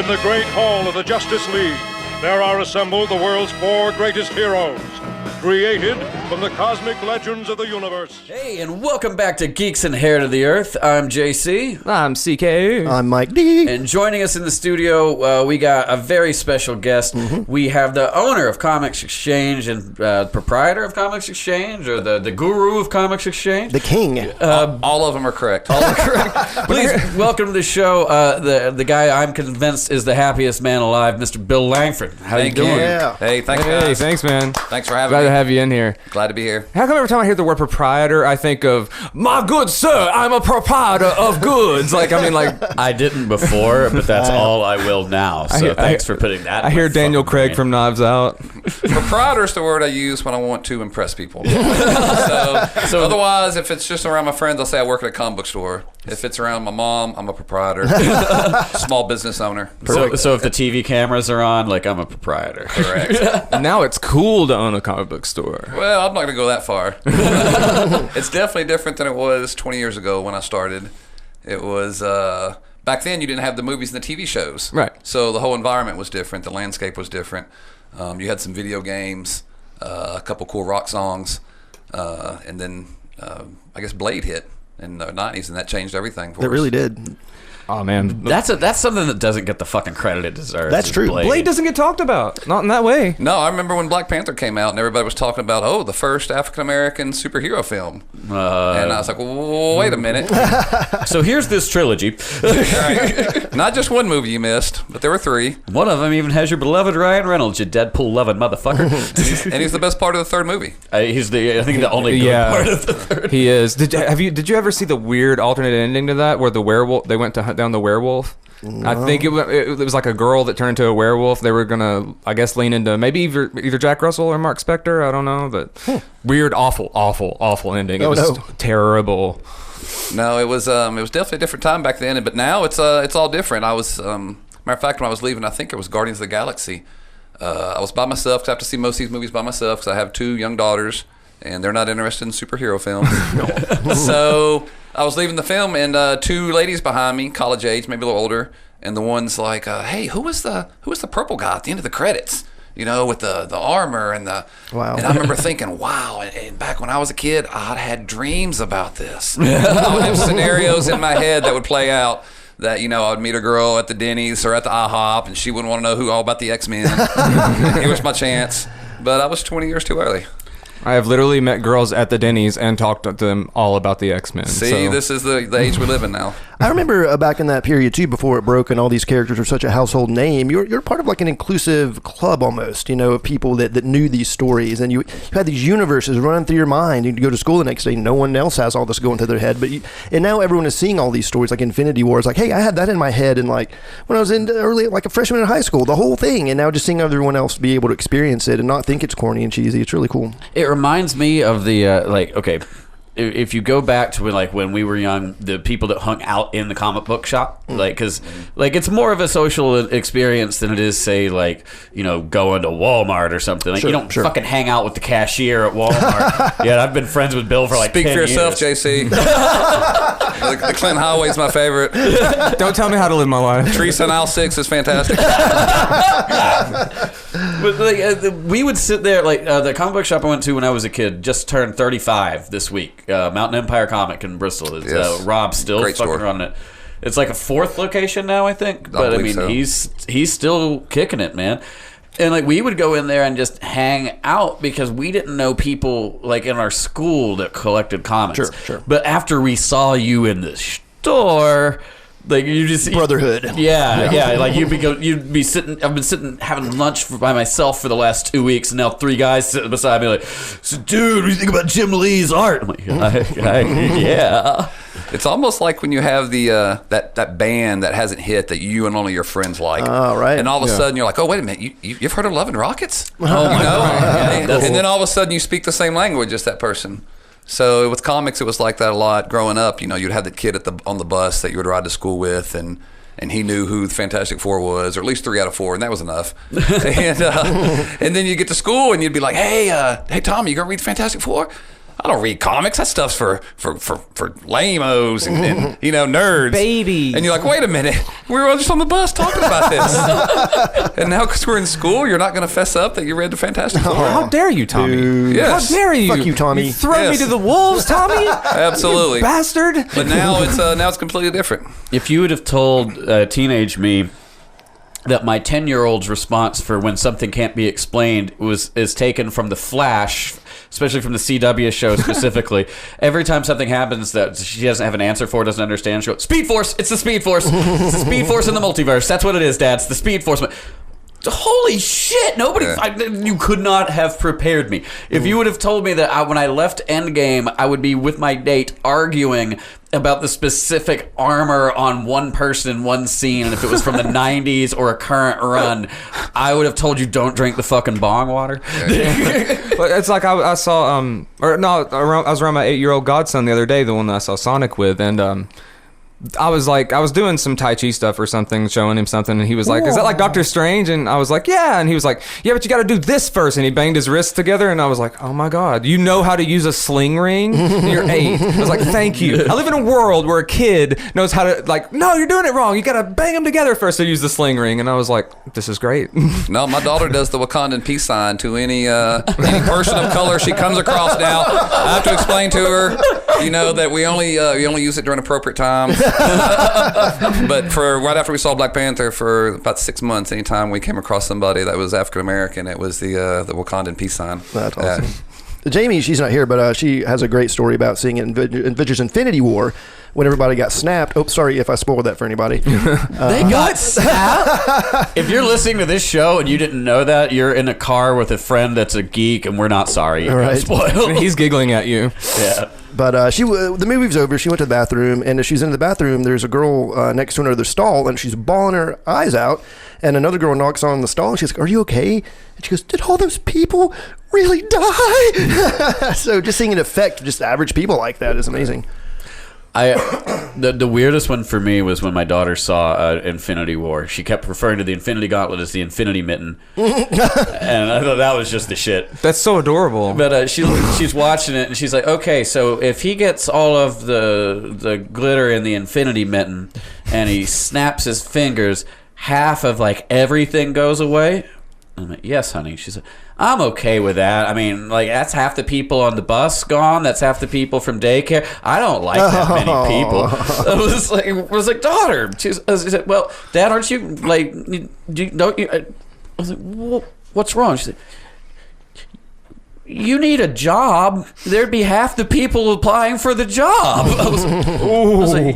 In the great hall of the Justice League, there are assembled the world's 4 greatest heroes, created from the cosmic legends of the universe. Hey, and welcome back to Geeks and Hair to the Earth. I'm JC. I'm CK. I'm Mike D. And joining us in the studio, we got a very special guest. Mm-hmm. We have the owner of Comics Exchange and proprietor of Comics Exchange, or the guru of Comics Exchange. The king. All of them are correct. All are correct. Please welcome to the show the guy I'm convinced is the happiest man alive, Mr. Bill Langford. How you doing? Yeah. Hey, thanks, Hey, guys. thanks, man. Thanks for having Glad me. to have you in here. Glad to be here. How come every time I hear the word proprietor, I think of, my good sir, I'm a proprietor of goods. I didn't before, but that's all I will now. So thanks for putting that. I hear Daniel Craig from Knives Out. Proprietor is the word I use when I want to impress people. So otherwise, if it's just around my friends, I'll say I work at a comic book store. If it's around my mom, I'm a proprietor. Small business owner. So if the TV cameras are on, I'm a proprietor. Correct. Now it's cool to own a comic book store. Well, I'm not going to go that far. It's definitely different than it was 20 years ago when I started. It was, back then you didn't have the movies and the TV shows. Right. So the whole environment was different. The landscape was different. You had some video games, a couple cool rock songs, and then I guess Blade hit in the 90s, and that changed everything for us. It really did. Oh, man. That's something that doesn't get the fucking credit it deserves. That's true. Blade doesn't get talked about. Not in that way. No, I remember when Black Panther came out and everybody was talking about, the first African-American superhero film. And I was like, well, wait a minute. So here's this trilogy. Right. Not just one movie you missed, but there were 3. One of them even has your beloved Ryan Reynolds, you Deadpool-loving motherfucker. And he's the best part of the 3rd movie. He's I think the only good part of the 3rd. He is. Did you ever see the weird alternate ending to that where the werewolf, they went to hunt down the werewolf? No. I think it was like a girl that turned into a werewolf. They were gonna, I guess, lean into maybe either Jack Russell or Mark Spector. I don't know, but weird, awful ending. It was terrible. No, it was definitely a different time back then. But now it's all different. I was matter of fact, when I was leaving, I think it was Guardians of the Galaxy. I was by myself because I have to see most of these movies by myself because I have 2 young daughters and they're not interested in superhero films. So I was leaving the film, and 2 ladies behind me, college age, maybe a little older, and the one's like, "Hey, who was the purple guy at the end of the credits? You know, with the armor and the." Wow. And I remember thinking, "Wow!" And back when I was a kid, I had dreams about this. I would have scenarios in my head that would play out. That, I would meet a girl at the Denny's or at the IHOP, and she wouldn't want to know all about the X-Men. It was my chance, but I was 20 years too early. I have literally met girls at the Denny's and talked to them all about the X-Men. See, this is the age we live in now. I remember back in that period too, before it broke and all these characters were such a household name. You're part of like an inclusive club almost, of people that knew these stories, and you had these universes running through your mind. You go to school the next day, no one else has all this going through their head, and now everyone is seeing all these stories like Infinity War. It's like, hey, I had that in my head, and like when I was in early, like a freshman in high school, the whole thing, and now just seeing everyone else be able to experience it and not think it's corny and cheesy. It's really cool. It reminds me of the if you go back to when we were young, the people that hung out in the comic book shop, because it's more of a social experience than it is, say, going to Walmart or something. You don't fucking hang out with the cashier at Walmart. Yeah, I've been friends with Bill for 10 years. Speak for yourself, JC. The Clinton Highway is my favorite. Don't tell me how to live my life. Teresa and Aisle 6 is fantastic. But we would sit there, the comic book shop I went to when I was a kid just turned 35 this week. Mountain Empire Comic in Bristol. It's Rob's still Great fucking store. running it. It's like a 4th location now, I think. But I mean, so. he's still kicking it, man. And we would go in there and just hang out because we didn't know people in our school that collected comics. Sure. But after we saw you in the store, you just Brotherhood. Yeah. You'd be sitting. I've been sitting having lunch by myself for the last 2 weeks, and now 3 guys sitting beside me so, dude, what do you think about Jim Lee's art? I'm like, yeah. It's almost like when you have the that band that hasn't hit that you and only your friends like. Oh, right. And all of a sudden you're like, oh, wait a minute, you've heard of Love and Rockets? Oh, my God. And then all of a sudden you speak the same language as that person. So with comics, it was like that a lot growing up. You'd have the kid on the bus that you would ride to school with, and he knew who the Fantastic Four was, or at least 3 out of 4, and that was enough. And then you get to school, and you'd be like, hey, Tom, you gonna read the Fantastic Four? I don't read comics. That stuff's for lame-os and nerds. Baby. And you're like, wait a minute. We were all just on the bus talking about this. And now because we're in school, you're not going to fess up that you read the Fantastic Four. How dare you, Tommy? Dude. Yes. How dare you? Fuck you, Tommy. You throw Yes. me to the wolves, Tommy? Absolutely. You bastard. But now it's completely different. If you would have told teenage me that my 10-year-old's response for when something can't be explained is taken from the Flash, especially from the CW show specifically. Every time something happens that she doesn't have an answer for, doesn't understand, she goes, Speed Force! It's the Speed Force! It's the Speed Force in the multiverse. That's what it is, Dad. It's the Speed Force. Holy shit! You could not have prepared me. If you would have told me that when I left Endgame, I would be with my date arguing about the specific armor on one person in one scene, and if it was from the 90s or a current run, I would have told you don't drink the fucking bong water. But it's like I saw I was around my 8-year-old godson the other day, the one that I saw Sonic with, and I was doing some Tai Chi stuff or something, showing him something, and he was like, "Is that like Doctor Strange?" And I was like, "Yeah." And he was like, "Yeah, but you got to do this first." And he banged his wrists together, and I was like, "Oh my god, you know how to use a sling ring? You're 8." I was like, "Thank you." I live in a world where a kid knows how to no, you're doing it wrong. You got to bang them together first to use the sling ring. And I was like, "This is great." No, my daughter does the Wakandan peace sign to any person of color she comes across now. I have to explain to her, that we only use it during appropriate times. But for right after we saw Black Panther, for about 6 months, anytime we came across somebody that was African American, it was the Wakandan peace sign. That's awesome. Jamie, she's not here, but she has a great story about seeing it in Avengers Infinity War when everybody got snapped. Oh, sorry if I spoiled that for anybody. They got snapped? If you're listening to this show and you didn't know that, you're in a car with a friend that's a geek, and we're not sorry. You're right. spoiled. He's giggling at you. Yeah. But the movie was over. She went to the bathroom, and as she's in the bathroom, there's a girl next to another stall, and she's bawling her eyes out. And another girl knocks on the stall, and she's like, "Are you okay?" And she goes, "Did all those people really die?" So just seeing an effect of just average people like that is amazing. The weirdest one for me was when my daughter saw Infinity War. She kept referring to the Infinity Gauntlet as the Infinity Mitten, and I thought that was just the shit. That's so adorable. But she's watching it, and she's like, "Okay, so if he gets all of the glitter in the Infinity Mitten, and he snaps his fingers, half of everything goes away." I'm like, "Yes, honey." She's like, "I'm okay with that. I mean, that's half the people on the bus gone. That's half the people from daycare. I don't like that many people." I was like, "Daughter." She said, "Well, Dad, aren't you don't you?" I was like, well, "What's wrong?" She said, "You need a job. There'd be half the people applying for the job." I was like,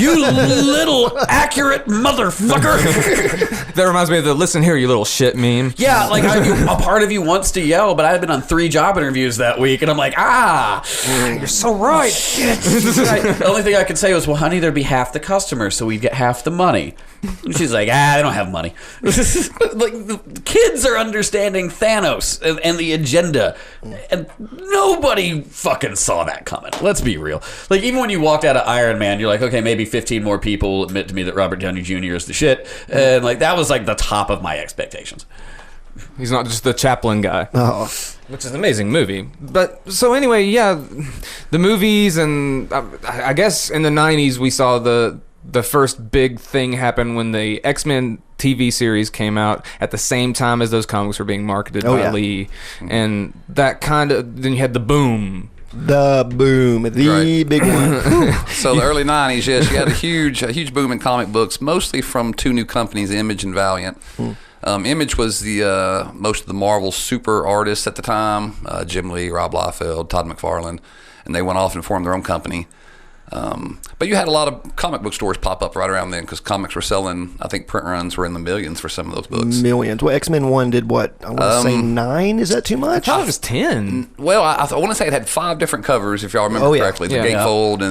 "You little accurate motherfucker." That reminds me of the "listen here, you little shit" meme. Yeah, a part of you wants to yell, but I've been on 3 job interviews that week, and I'm like, you're so right. Shit. The only thing I could say was, "Well, honey, there'd be half the customers, so we'd get half the money." And she's like, "They don't have money." The kids are understanding Thanos and the agenda, and nobody fucking saw that coming. Let's be real. Even when you walked out of Iron Man, you're like, okay, maybe 15 more people will admit to me that Robert Downey Jr. is the shit, and that was the top of my expectations. He's not just the Chaplin guy. Oh. Which is an amazing movie. But so anyway, yeah, the movies, and I guess in the 90s we saw the first big thing happen when the X-Men TV series came out at the same time as those comics were being marketed by Lee. And that then you had the boom. The boom, the big one. So the early 90s, yes, you had a huge boom in comic books, mostly from 2 new companies, Image and Valiant. Image was the most of the Marvel super artists at the time, Jim Lee, Rob Liefeld, Todd McFarlane, and they went off and formed their own company. But you had a lot of comic book stores pop up right around then because comics were selling. I think print runs were in the millions for some of those books. Millions. Well, X-Men 1 did what? I want to say 9. Is that too much? I thought it was 10. Well, I want to say it had 5 different covers, if y'all remember correctly. The gatefold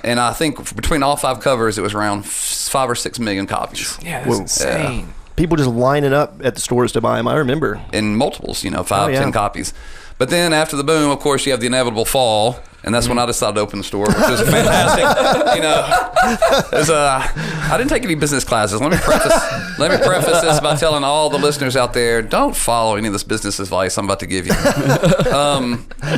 and I think between all 5 covers, it was around 5 or 6 million copies. Yeah, that's insane. People just lining up at the stores to buy them. I remember. In multiples, 5, 10 copies. But then after the boom, of course, you have the inevitable fall. And that's when I decided to open the store, which was fantastic. I didn't take any business classes. Let Let me preface this by telling all the listeners out there, don't follow any of this business advice I'm about to give you.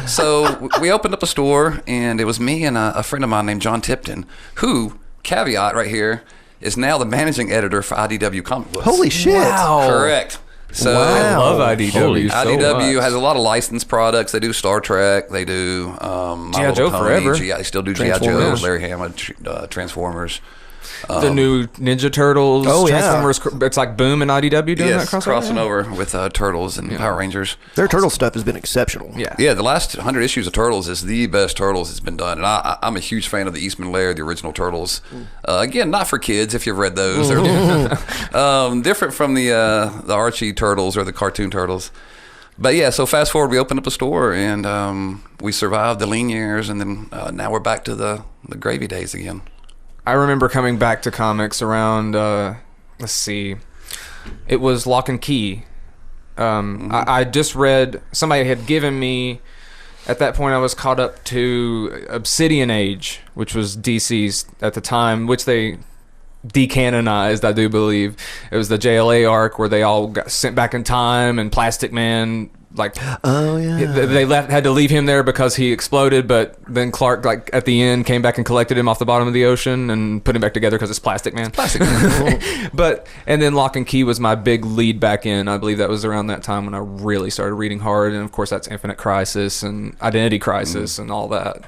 So we opened up a store, and it was me and a friend of mine named John Tipton, who, caveat right here, is now the managing editor for IDW Comic Books. Holy shit! Wow. Correct. So I love IDW. IDW has a lot of licensed products. They do Star Trek. They do G.I. Joe forever. They still do G.I. Joe, Transformers. Larry Hama, Transformers. The new Ninja Turtles, Oh, yeah. Transformers. It's like Boom and IDW doing that crossover. crossing over with Turtles and Power Rangers. Their turtle stuff has been exceptional. Yeah. Yeah, the last 100 issues of Turtles is the best Turtles that's been done. And I'm a huge fan of the Eastman Laird, the original Turtles. Again, not for kids if you've read those. They're different from the Archie Turtles or the cartoon Turtles. But yeah, so fast forward, we opened up a store, and we survived the lean years, and then now we're back to the gravy days again. I remember coming back to comics around, let's see, it was Lock and Key. I just read, somebody had given me, at that point I was caught up to Obsidian Age, which was DC's at the time, which they decanonized, I do believe. It was the JLA arc where they all got sent back in time, and Plastic Man, like, Oh yeah. they had to leave him there because he exploded, but then Clark, like, at the end came back and collected him off the bottom of the ocean and put him back together because it's Plastic Man. And then Lock and Key was my big lead back in. I believe that was around that time when I really started reading hard, and of course that's Infinite Crisis and Identity Crisis and all that.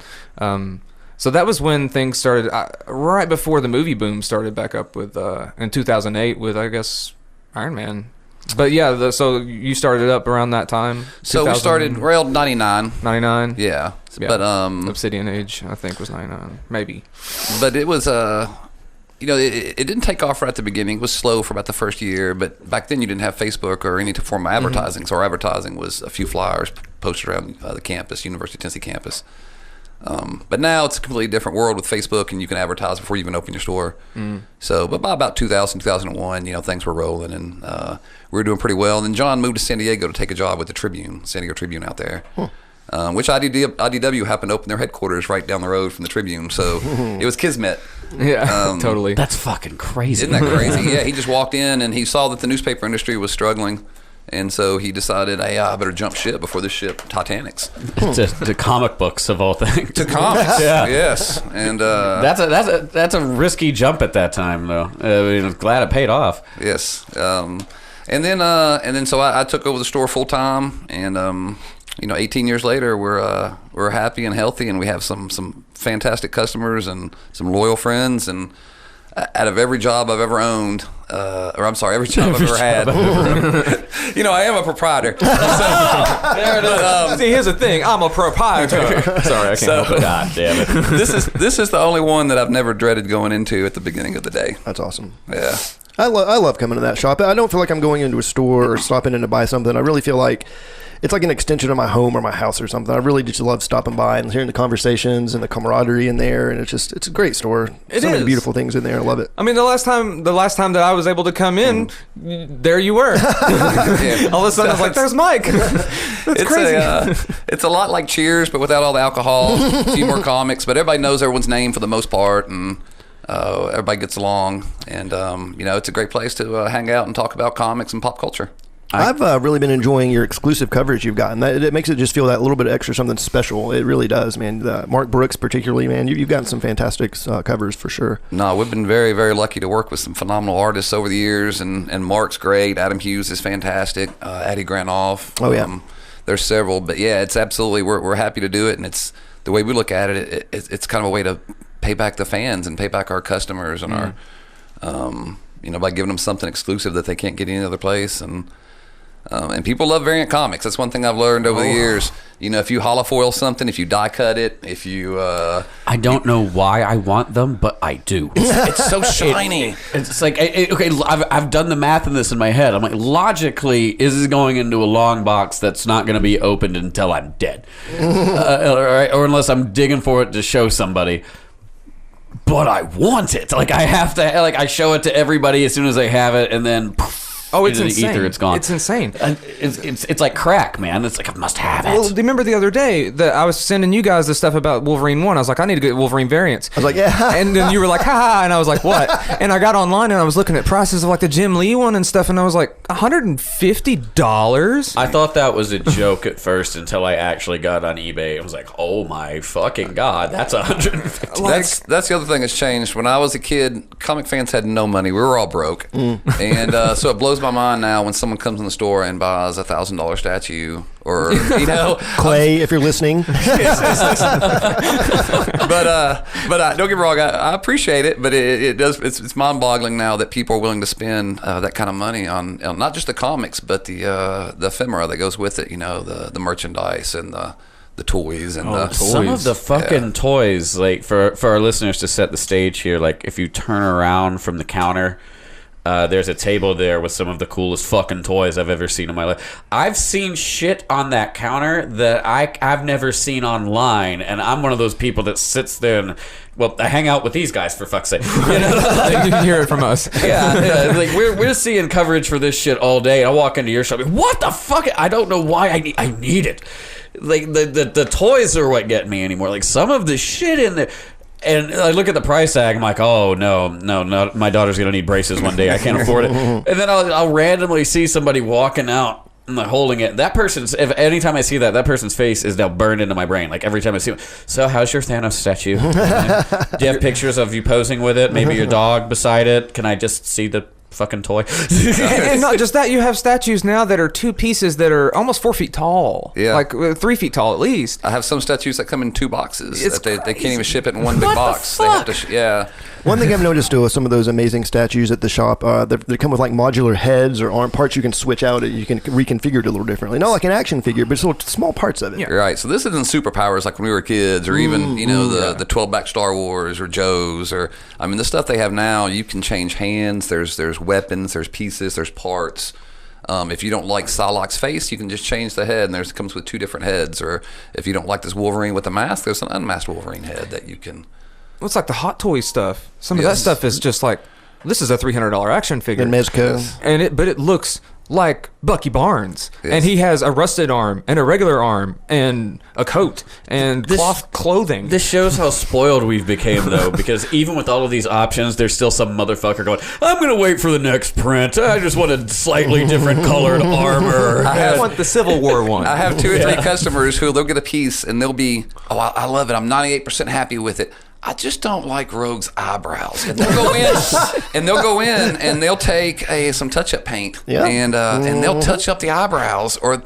So that was when things started, right before the movie boom started back up with in 2008 with, I guess, Iron Man. But yeah, so you started up around that time? So we started around 99. 99? Yeah. Yeah. But Obsidian Age, I think, was 99. Maybe. But it was it didn't take off right at the beginning. It was slow for about the first year, but back then you didn't have Facebook or any form of advertising. So our advertising was a few flyers posted around the campus, University of Tennessee campus. But now it's a completely different world with Facebook, and you can advertise before you even open your store. So, but by about 2000, 2001, things were rolling, and we were doing pretty well. And then John moved to San Diego to take a job with the Tribune, San Diego Tribune out there, which IDW happened to open their headquarters right down the road from the Tribune. So it was kismet. Yeah, totally. That's fucking crazy. Isn't that crazy? Yeah, he just walked in, and he saw that the newspaper industry was struggling. And so he decided, hey, I better jump ship before this ship Titanic's. to comic books of all things. To comics, Yeah. yes. And That's a risky jump at that time, though. I mean, glad it paid off. yes. And then so I took over the store full time, and 18 years later, we're happy and healthy, and we have some fantastic customers and some loyal friends, and out of every job I've ever owned, every job I've ever had. I am a proprietor. See, here's the thing. I'm a proprietor. Sorry, I can't help it. God damn it. This is the only one that I've never dreaded going into at the beginning of the day. That's awesome. Yeah. I love coming to that shop. I don't feel like I'm going into a store or stopping in to buy something. I really feel like it's like an extension of my home or my house or something. I really just love stopping by and hearing the conversations and the camaraderie in there, and it's a great store. So many beautiful things in there. I love it. I mean, the last time that I was able to come in, there you were. Yeah. All of a sudden, I was like, "There's Mike." That's crazy. It's a lot like Cheers, but without all the alcohol. A few more comics, but everybody knows everyone's name for the most part, and everybody gets along. And it's a great place to hang out and talk about comics and pop culture. I've really been enjoying your exclusive coverage you've gotten. It makes it just feel that little bit extra something special. It really does, man. Mark Brooks, particularly, man. You've gotten some fantastic covers for sure. No, we've been very, very lucky to work with some phenomenal artists over the years, and Mark's great. Adam Hughes is fantastic. Addie Granoff. Oh, yeah. There's several, but yeah, it's absolutely, we're happy to do it, and it's the way we look at it. It's kind of a way to pay back the fans and pay back our customers and our, by giving them something exclusive that they can't get any other place. And people love variant comics. That's one thing I've learned over the years. If you holofoil something, if you die cut it, if you... I don't know why I want them, but I do. It's so shiny. It's like, okay, I've done the math in this in my head. I'm like, logically, is this going into a long box that's not going to be opened until I'm dead? Or unless I'm digging for it to show somebody. But I want it. Like, I have to, I show it to everybody as soon as I have it, and then... it's into the insane. ether. It's gone. It's insane. And it's like crack, man. It's like I must have it. Well, do you remember the other day that I was sending you guys the stuff about Wolverine 1? I was like, I need to get Wolverine variants. I was like, yeah. And then you were like, ha, and I was like, what? And I got online and I was looking at prices of like the Jim Lee one and stuff, and I was like, $150? I thought that was a joke at first until I actually got on eBay. I was like, oh my fucking God, that's $150. That's the other thing that's changed. When I was a kid, comic fans had no money. We were all broke. And so it blows my mind now when someone comes in the store and buys a $1,000 statue or, Clay, if you're listening. but don't get me wrong, I appreciate it, but it's mind-boggling now that people are willing to spend that kind of money on not just the comics, but the ephemera that goes with it, the merchandise and the toys and the some of the fucking toys, like for our listeners to set the stage here, like if you turn around from the counter, there's a table there with some of the coolest fucking toys I've ever seen in my life. I've seen shit on that counter that I've never seen online, and I'm one of those people that sits there and, well, I hang out with these guys for fuck's sake. You can hear it from us. Yeah, like we're seeing coverage for this shit all day. I walk into your shop, like, what the fuck? I don't know why I need it. Like the toys are what get me anymore. Like some of the shit in there. And I look at the price tag. I'm like, oh no, my daughter's gonna need braces one day. I can't afford it. And then I'll randomly see somebody walking out and holding it. That person's, if anytime I see that person's face is now burned into my brain. Like every time I see it. So how's your Thanos statue? Do you have pictures of you posing with it? Maybe your dog beside it? Can I just see the fucking toy? And not just that, you have statues now that are two pieces that are almost 4 feet tall. Yeah. Like 3 feet tall at least. I have some statues that come in 2 boxes. It's They can't crazy. even ship it in one big box. They have to. Yeah. One thing I've noticed with some of those amazing statues at the shop, they come with like modular heads or arm parts you can switch out. You can reconfigure it a little differently. Not like an action figure, but it's little small parts of it. Yeah. Right. So this isn't superpowers like when we were kids, or even the 12-back Star Wars or Joe's, or the stuff they have now. You can change hands. There's weapons. There's pieces. There's parts. If you don't like Psylocke's face, you can just change the head, and it comes with 2 different heads. Or if you don't like this Wolverine with a mask, there's an unmasked Wolverine head that you can. Well, it's like the Hot Toys stuff. Some of that stuff is just like, this is a $300 action figure. And Mezco. But it looks like Bucky Barnes. Yes. And he has a rusted arm and a regular arm and a coat and cloth clothing. This shows how spoiled we've become, though, because even with all of these options, there's still some motherfucker going, I'm going to wait for the next print. I just want a slightly different colored armor. I want the Civil War one. I have 2 or 3 customers who they'll get a piece and they'll be, I love it. I'm 98% happy with it. I just don't like Rogue's eyebrows. And they'll go in and they'll take some touch-up paint and they'll touch up the eyebrows, or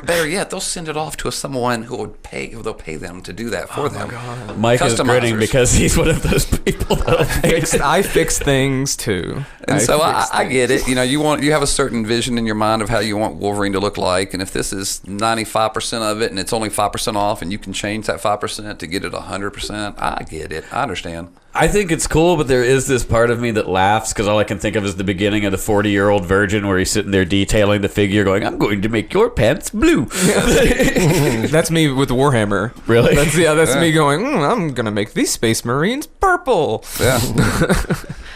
better yet, they'll send it off to someone who they'll pay them to do that for them. God. Mike is grinning because he's one of those people that I fix things too. And so I get it. You have a certain vision in your mind of how you want Wolverine to look like, and if this is 95% of it and it's only 5% off, and you can change that 5% to get it 100%, I get it. I understand. I think it's cool, but there is this part of me that laughs because all I can think of is the beginning of the 40-year-old virgin where he's sitting there detailing the figure going, I'm going to make your pants blue. That's me with Warhammer. Really? That's me going, I'm going to make these Space Marines purple. Yeah.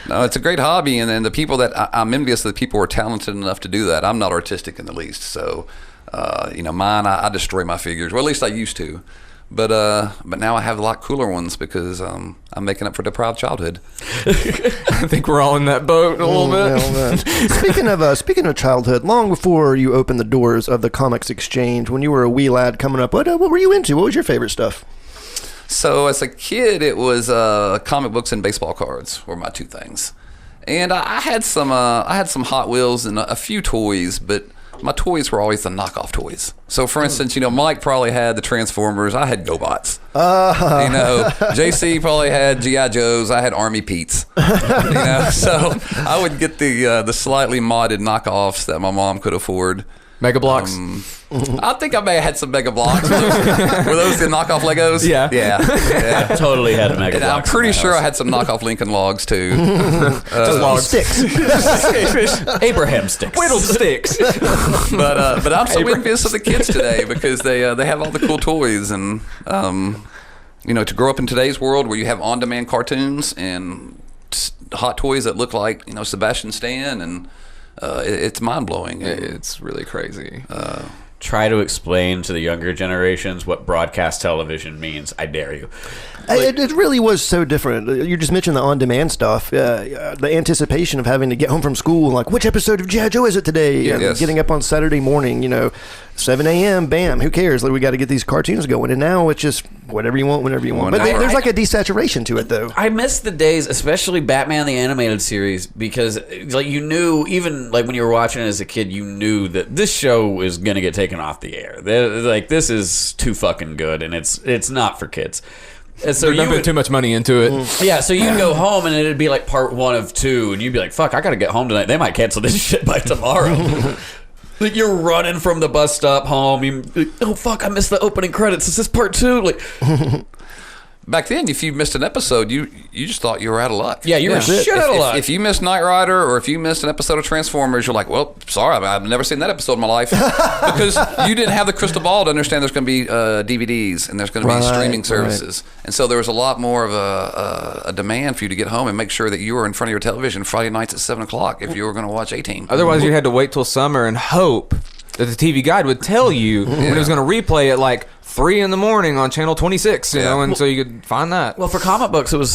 No, it's a great hobby, and then the people that I'm envious of the people who are talented enough to do that. I'm not artistic in the least, so mine, I destroy my figures. Well, at least I used to. But now I have a lot cooler ones because I'm making up for deprived childhood. I think we're all in that boat a little bit. Speaking of childhood, long before you opened the doors of the Comics Exchange, when you were a wee lad coming up, what were you into? What was your favorite stuff? So as a kid, it was comic books and baseball cards were my 2 things, and I had some Hot Wheels and a few toys, but my toys were always the knockoff toys. So, for instance, Mike probably had the Transformers. I had GoBots. JC probably had G.I. Joes. I had Army Pete's. So I would get the slightly modded knockoffs that my mom could afford. Mega Blocks. I think I may have had some Mega Blocks. Were those the knockoff Legos? Yeah. I totally had a Mega And Bloks I'm pretty in my sure I house. had some knockoff Lincoln Logs too. Just logs. Sticks. Abraham sticks. Whittled sticks. But I'm so envious of the kids today because they have all the cool toys, and to grow up in today's world where you have on-demand cartoons and hot toys that look like Sebastian Stan and it's mind blowing. It's really crazy. Try to explain to the younger generations what broadcast television means. I dare you. It really was so different. You just mentioned the on-demand stuff. The anticipation of having to get home from school, like, which episode of G.I. Joe is it today? Yes. Getting up on Saturday morning, 7 a.m., bam, who cares? Like, we got to get these cartoons going. And now it's just whatever you want, whenever you want. But there's like a desaturation to it, though. I miss the days, especially Batman the Animated Series, because like you knew, even like when you were watching it as a kid, you knew that this show is going to get taken off the air. Like, this is too fucking good, and it's not for kids. And so They're dumping too much money into it. Yeah, so you'd go home and it'd be like part 1 of 2, and you'd be like, fuck, I gotta get home tonight. They might cancel this shit by tomorrow. Like, you're running from the bus stop home. Oh, fuck, I missed the opening credits. Is this part 2? Like, Back then, if you missed an episode, you just thought you were out of luck. yeah, you were shit out of luck. If you missed Knight Rider or if you missed an episode of Transformers, you're like, well, sorry, I've never seen that episode in my life. Because you didn't have the crystal ball to understand there's going to be DVDs and there's going to be streaming services. Right. And so there was a lot more of a demand for you to get home and make sure that you were in front of your television Friday nights at 7 o'clock if you were going to watch 18. Otherwise, you had to wait till summer and hope that the TV guide would tell you when it was going to replay at like 3 in the morning on channel 26, you know, and so you could find that. Well, for comic books, it was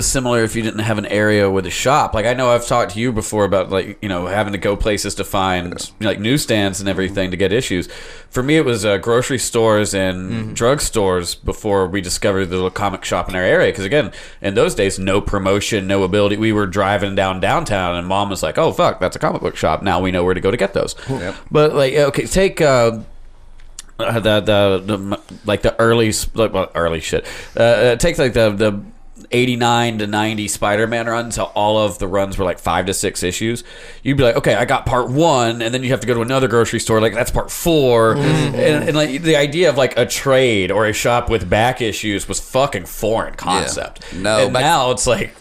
similar if you didn't have an area with a shop. Like, I know I've talked to you before about, like, having to go places to find like newsstands and everything to get issues. For me, it was grocery stores and drugstores before we discovered the little comic shop in our area. Because again, in those days, no promotion, no ability. We were driving downtown, and Mom was like, "Oh fuck, that's a comic book shop. Now we know where to go to get those." Yep. But like, okay, take. The early shit. Take like the 89 to 90 Spider-Man runs. How all of the runs were like 5 to 6 issues. You'd be like, okay, I got part 1, and then you have to go to another grocery store. Like, that's part 4, and like the idea of like a trade or a shop with back issues was fucking foreign concept. Yeah. No, and now it's like,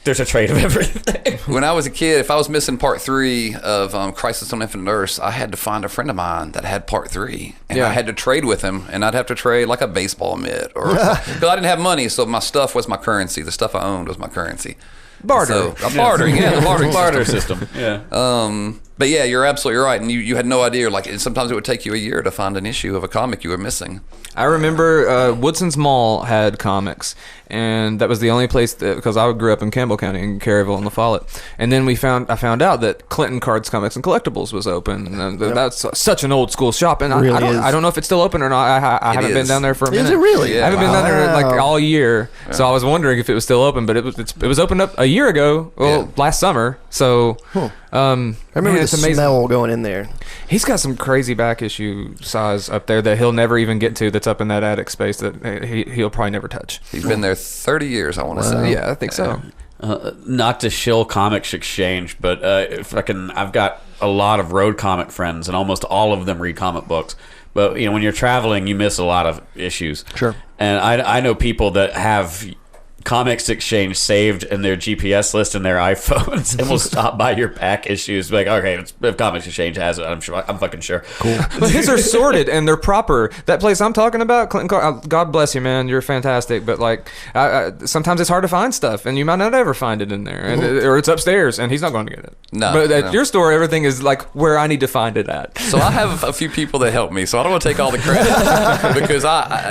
there's a trade of everything. When I was a kid, if I was missing part 3 of Crisis on Infinite Earths, I had to find a friend of mine that had part 3, and I had to trade with him, and I'd have to trade like a baseball mitt, or because I didn't have money, so my stuff was my currency. The stuff I owned was my currency. Barter. So, bartering, the barter system. Yeah. But yeah, you're absolutely right, and you had no idea. Like, sometimes it would take you a year to find an issue of a comic you were missing. I remember Woodson's Mall had comics, and that was the only place because I grew up in Campbell County in Caryville and La Follette. And then I found out that Clinton Cards, Comics, and Collectibles was open. And that's such an old school shop, and really I don't know if it's still open or not. I haven't been down there for a minute. Is it really? I haven't been down there like all year, so I was wondering if it was still open. But it was opened up a year ago, last summer. So. I remember the smell going in there. He's got some crazy back issue size up there that he'll never even get to. That's up in that attic space that he'll probably never touch. He's been there 30 years, I want to say. Yeah, I think so. Not to shill Comics Exchange, but I've got a lot of road comic friends, and almost all of them read comic books. But when you're traveling, you miss a lot of issues. Sure. And I know people that have Comics Exchange saved in their GPS list in their iPhones, and will stop by your back issues. Like, okay, if Comics Exchange has it, I'm fucking sure. Cool. But his are sorted and they're proper. That place I'm talking about, Clinton, God bless you, man. You're fantastic. But like, sometimes it's hard to find stuff, and you might not ever find it in there, or it's upstairs, and he's not going to get it. No. But at your store, everything is like where I need to find it at. So I have a few people that help me, so I don't want to take all the credit because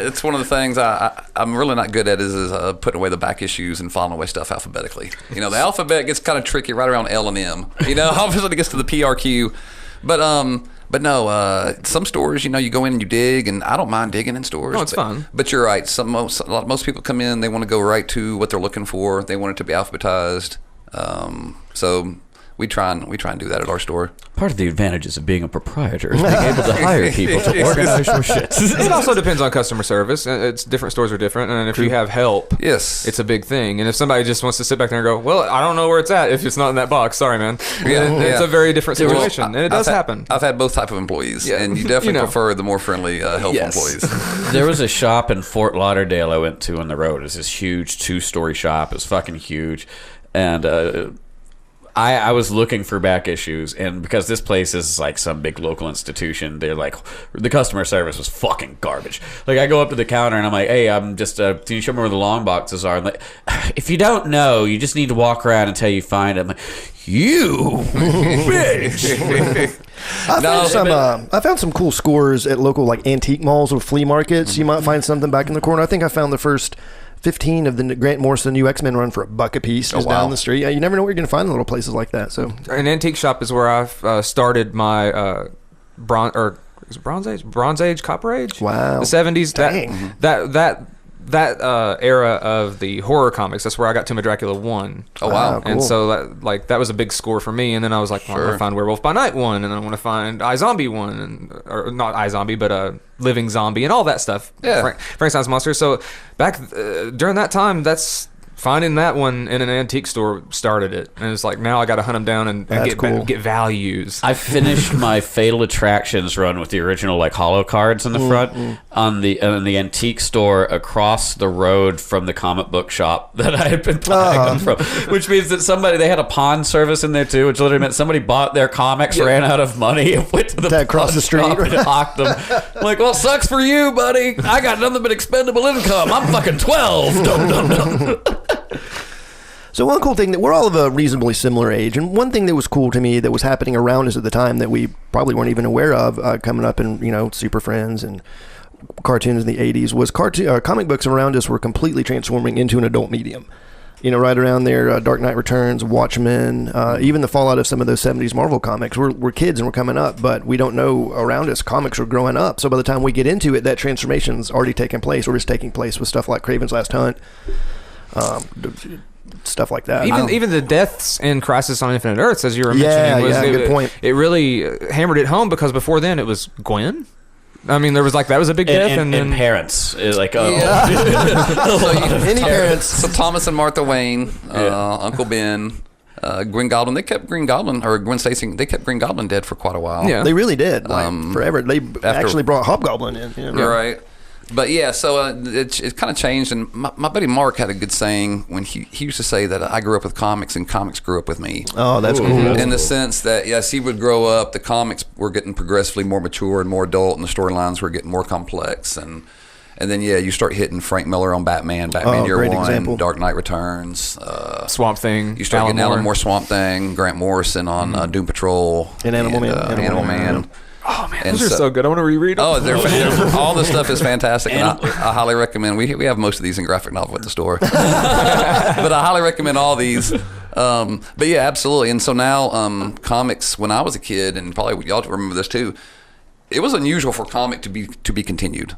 it's one of the things I'm really not good at is putting away the back issues and filing away stuff alphabetically. The alphabet gets kind of tricky right around L and M. Obviously it gets to the PRQ, but no. Some stores, you go in and you dig, and I don't mind digging in stores. Oh, it's fun. But you're right. Most people come in, they want to go right to what they're looking for. They want it to be alphabetized. So we try and do that at our store. Part of the advantages of being a proprietor is being able to hire people to organize your shit. It also depends on customer service. It's different stores are different, and if you have help, yes, it's a big thing. And if somebody just wants to sit back there and go, "Well, I don't know where it's at," if it's not in that box, sorry, man. It's a very different situation, and it does happen. I've had both type of employees, and you definitely prefer the more friendly, helpful employees. There was a shop in Fort Lauderdale I went to on the road. It was this huge 2-story shop. It was fucking huge, and I was looking for back issues, and because this place is like some big local institution, they're like, the customer service was fucking garbage. Like, I go up to the counter and I'm like, hey, I'm just, can you show me where the long boxes are? And like, if you don't know, you just need to walk around until you find them. You bitch. I found some cool scores at local like antique malls or flea markets. You might find something back in the corner. I think I found the first 15 of the Grant Morrison new X-Men run for $1 a piece just down the street. You never know where you're going to find in little places like that. So an antique shop is where I've started my Bronze Age, Copper Age. Wow, the 70s. Dang. That era of the horror comics. That's where I got Tomb of Dracula 1. Oh wow! And cool. so that was a big score for me. And then I was like, well, I want to find Werewolf by Night 1, and I want to find iZombie 1, or not iZombie, but Living Zombie, and all that stuff. Yeah, Frankenstein's Monster. So back during that time, that's finding that one in an antique store started it, and it's like now I got to hunt them down and get values. I finished my Fatal Attractions run with the original like holo cards in the front on the antique store across the road from the comic book shop that I had been buying them from. Which means that they had a pawn service in there too, which literally meant somebody bought their comics, ran out of money, and went to the across the street and hawked them. I'm like, well, sucks for you, buddy. I got nothing but expendable income. I'm fucking 12. Dum. So one cool thing that we're all of a reasonably similar age, and one thing that was cool to me that was happening around us at the time that we probably weren't even aware of coming up in Super Friends and cartoons in the 80s was comic books around us were completely transforming into an adult medium. Right around there, Dark Knight Returns, Watchmen, even the fallout of some of those 70s Marvel comics. We're kids and we're coming up, but we don't know around us. Comics are growing up. So by the time we get into it, that transformation's already taken place, or is taking place with stuff like Kraven's Last Hunt. Stuff like that. Even the deaths in Crisis on Infinite Earths, as you were mentioning, good point. It really hammered it home, because before then it was Gwen. I mean, there was that was a big death, and parents like any parents. So Thomas and Martha Wayne, Uncle Ben, Green Goblin. They kept Green Goblin, or Gwen Stacy. They kept Green Goblin dead for quite a while. Yeah, they really did. Forever. They actually brought Hobgoblin in. Right. But yeah, so it kind of changed, and my buddy Mark had a good saying when he used to say that I grew up with comics and comics grew up with me. Oh, that's cool. In the sense that, yes, he would grow up, the comics were getting progressively more mature and more adult, and the storylines were getting more complex, and then you start hitting Frank Miller on Batman Year One, example. Dark Knight Returns, Swamp Thing. You start getting Alan Moore Swamp Thing, Grant Morrison on Doom Patrol, and Animal Man. Oh man, those are so good. I want to reread them. Oh, all this stuff is fantastic, and I highly recommend. We have most of these in graphic novel at the store, but I highly recommend all these. But yeah, absolutely. And so now, comics. When I was a kid, and probably y'all remember this too, it was unusual for comic to be continued.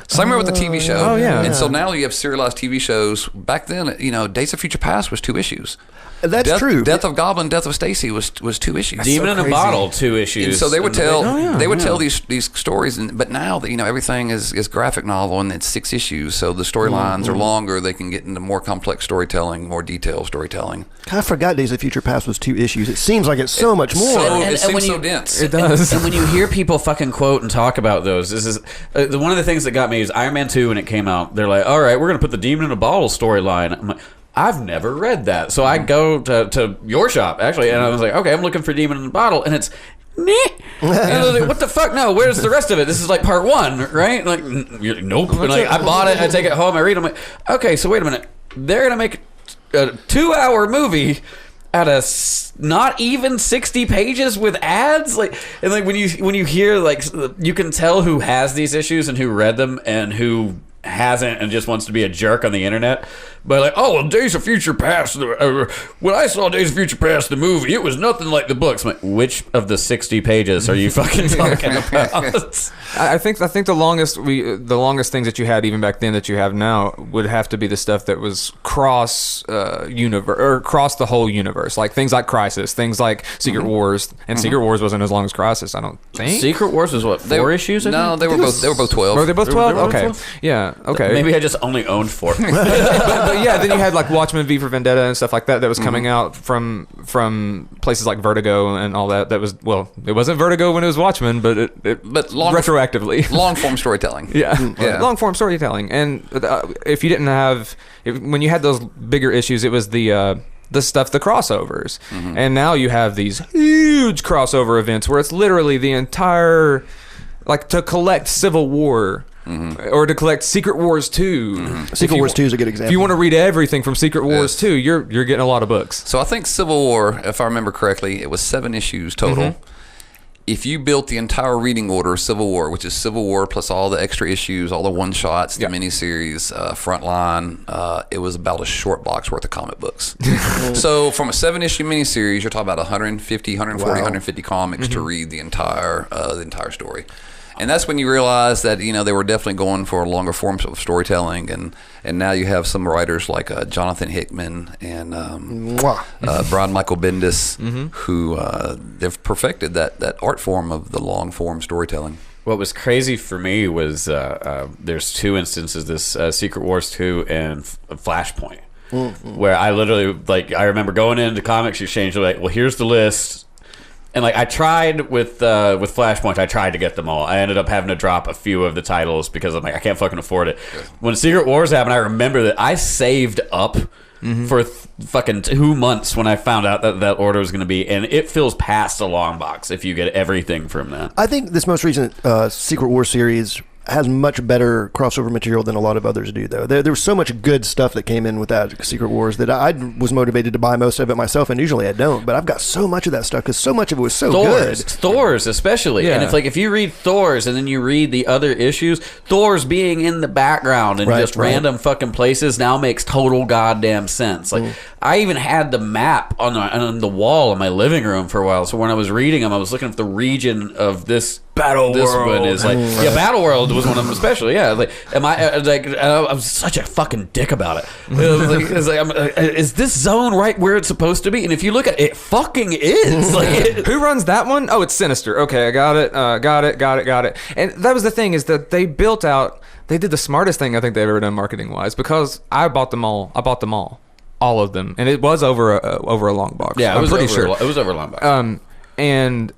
Same way with the TV show. Oh yeah. And so now you have serialized TV shows. Back then, Days of Future Past was 2 issues. That's true. Death of Goblin, Death of Stacy was 2 issues. Demon in a Bottle, 2 issues. And so they would tell these stories, but now that everything is graphic novel and it's 6 issues, so the storylines are longer. They can get into more complex storytelling, more detailed storytelling. I forgot Days of Future Past was 2 issues. It seems like it's so much more. It seems so dense. It does. And when you hear people fucking quote and talk about those, this is one of the things that got me is Iron Man 2 when it came out. They're like, all right, we're gonna put the Demon in a Bottle storyline. I'm like, I've never read that. So I go to your shop, actually, and I was like, okay, I'm looking for Demon in a Bottle, and it's meh. And I was like, what the fuck? No, where's the rest of it? This is like part 1, right? Like, nope. And like, I bought it, I take it home, I read it, I'm like, okay, so wait a minute. They're going to make a 2-hour movie out of not even 60 pages with ads, and when you hear, like, you can tell who has these issues and who read them and who hasn't and just wants to be a jerk on the internet. But like, oh well, Days of Future Past, when I saw Days of Future Past the movie, it was nothing like the books. I'm like, which of the 60 pages are you fucking talking about? I think the longest things that you had even back then that you have now would have to be the stuff that was cross universe or across the whole universe, like things like Crisis, things like Secret Wars, and Secret Wars wasn't as long as Crisis, I don't think. Secret Wars was what, 4 issues? No, they were both 12. Were they both 12? Okay, 12? Yeah, okay. Maybe I just only owned 4. But yeah, then you had like Watchmen, V for Vendetta, and stuff like that was coming out from places like Vertigo and all that. That was, well, it wasn't Vertigo when it was Watchmen, but retroactively, long form storytelling. Yeah, long form storytelling. And if you didn't have, when you had those bigger issues, it was the the crossovers. And now you have these huge crossover events where it's literally the entire, like, to collect Civil War. Or to collect Secret Wars 2. Secret Wars 2 is a good example. If you want to read everything from Secret Wars 2, you're getting a lot of books. So I think Civil War, if I remember correctly, it was 7 issues total. If you built the entire reading order of Civil War, which is Civil War plus all the extra issues, all the one-shots, the miniseries, Frontline, it was about a short box worth of comic books. So from a 7-issue miniseries, you're talking about 150, 140, 150 comics to read the entire story. And that's when you realize that, you know, they were definitely going for longer forms of storytelling, and now you have some writers like Jonathan Hickman and Brian Michael Bendis, who they've perfected that art form of the long form storytelling. What was crazy for me was there's 2 instances, this Secret Wars 2 and Flashpoint, where I literally, like, I remember going into Comics Exchange, like, well, here's the list. And like I tried with Flashpoint, I tried to get them all. I ended up having to drop a few of the titles because I'm like, I can't fucking afford it. When Secret Wars happened, I remember that I saved up for fucking 2 months when I found out that order was going to be, and it fills past a long box if you get everything from that. I think this most recent Secret Wars series has much better crossover material than a lot of others do, though. There was so much good stuff that came in with that Secret Wars that I was motivated to buy most of it myself, and usually I don't. But I've got so much of that stuff because so much of it was so good. Thor's especially. And if you read Thor's and then you read the other issues, Thor's being in the background in random fucking places now makes total goddamn sense. Like I even had the map on the wall in my living room for a while. So when I was reading them, I was looking at the region of this Battle World. One is like, Battle World was one of them, especially. Yeah, like, I'm such a fucking dick about it. Is this zone right where it's supposed to be? And if you look at it, fucking is. Like, who runs that one? Oh, it's Sinister. Okay, I got it. And that was the thing, is that they built out. They did the smartest thing I think they've ever done marketing wise, because I bought them all. All of them, and it was over a long box. Yeah, I'm pretty sure it was over a long box. And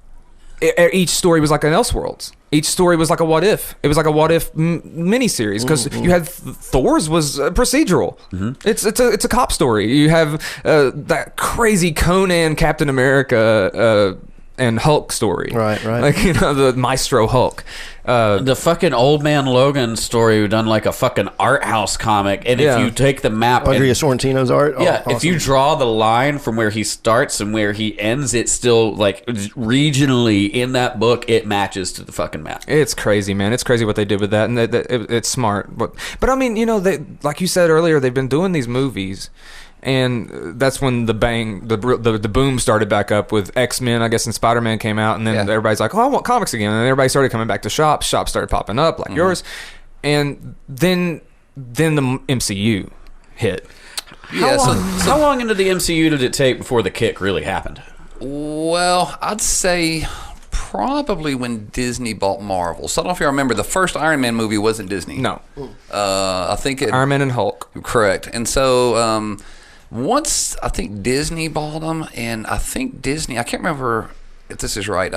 each story was like an Elseworlds. Each story was like a what if. It was like a what if miniseries, because you had Thor's was procedural. It's a cop story. You have that crazy Conan Captain America and Hulk story. Right. Like, you know, the Maestro Hulk. The fucking Old Man Logan story done like a fucking art house comic. And if you take the map... Andrea Sorrentino's art? Yeah, awesome. If you draw the line from where he starts and where he ends, it's still, like, regionally in that book, it matches to the fucking map. It's crazy, man. It's crazy what they did with that. And it's smart. But I mean, you know, they, like you said earlier, they've been doing these movies. And that's when the boom started back up with X-Men, I guess, and Spider-Man came out, and then everybody's like, oh, I want comics again. And everybody started coming back to shops. Shops started popping up, like yours. And then the MCU hit. How long into the MCU did it take before the kick really happened? Well, I'd say probably when Disney bought Marvel. So I don't know if you remember, the first Iron Man movie wasn't Disney. No. I think Iron Man and Hulk. Correct. And so... once I think Disney bought them, and I think Disney, I can't remember if this is right.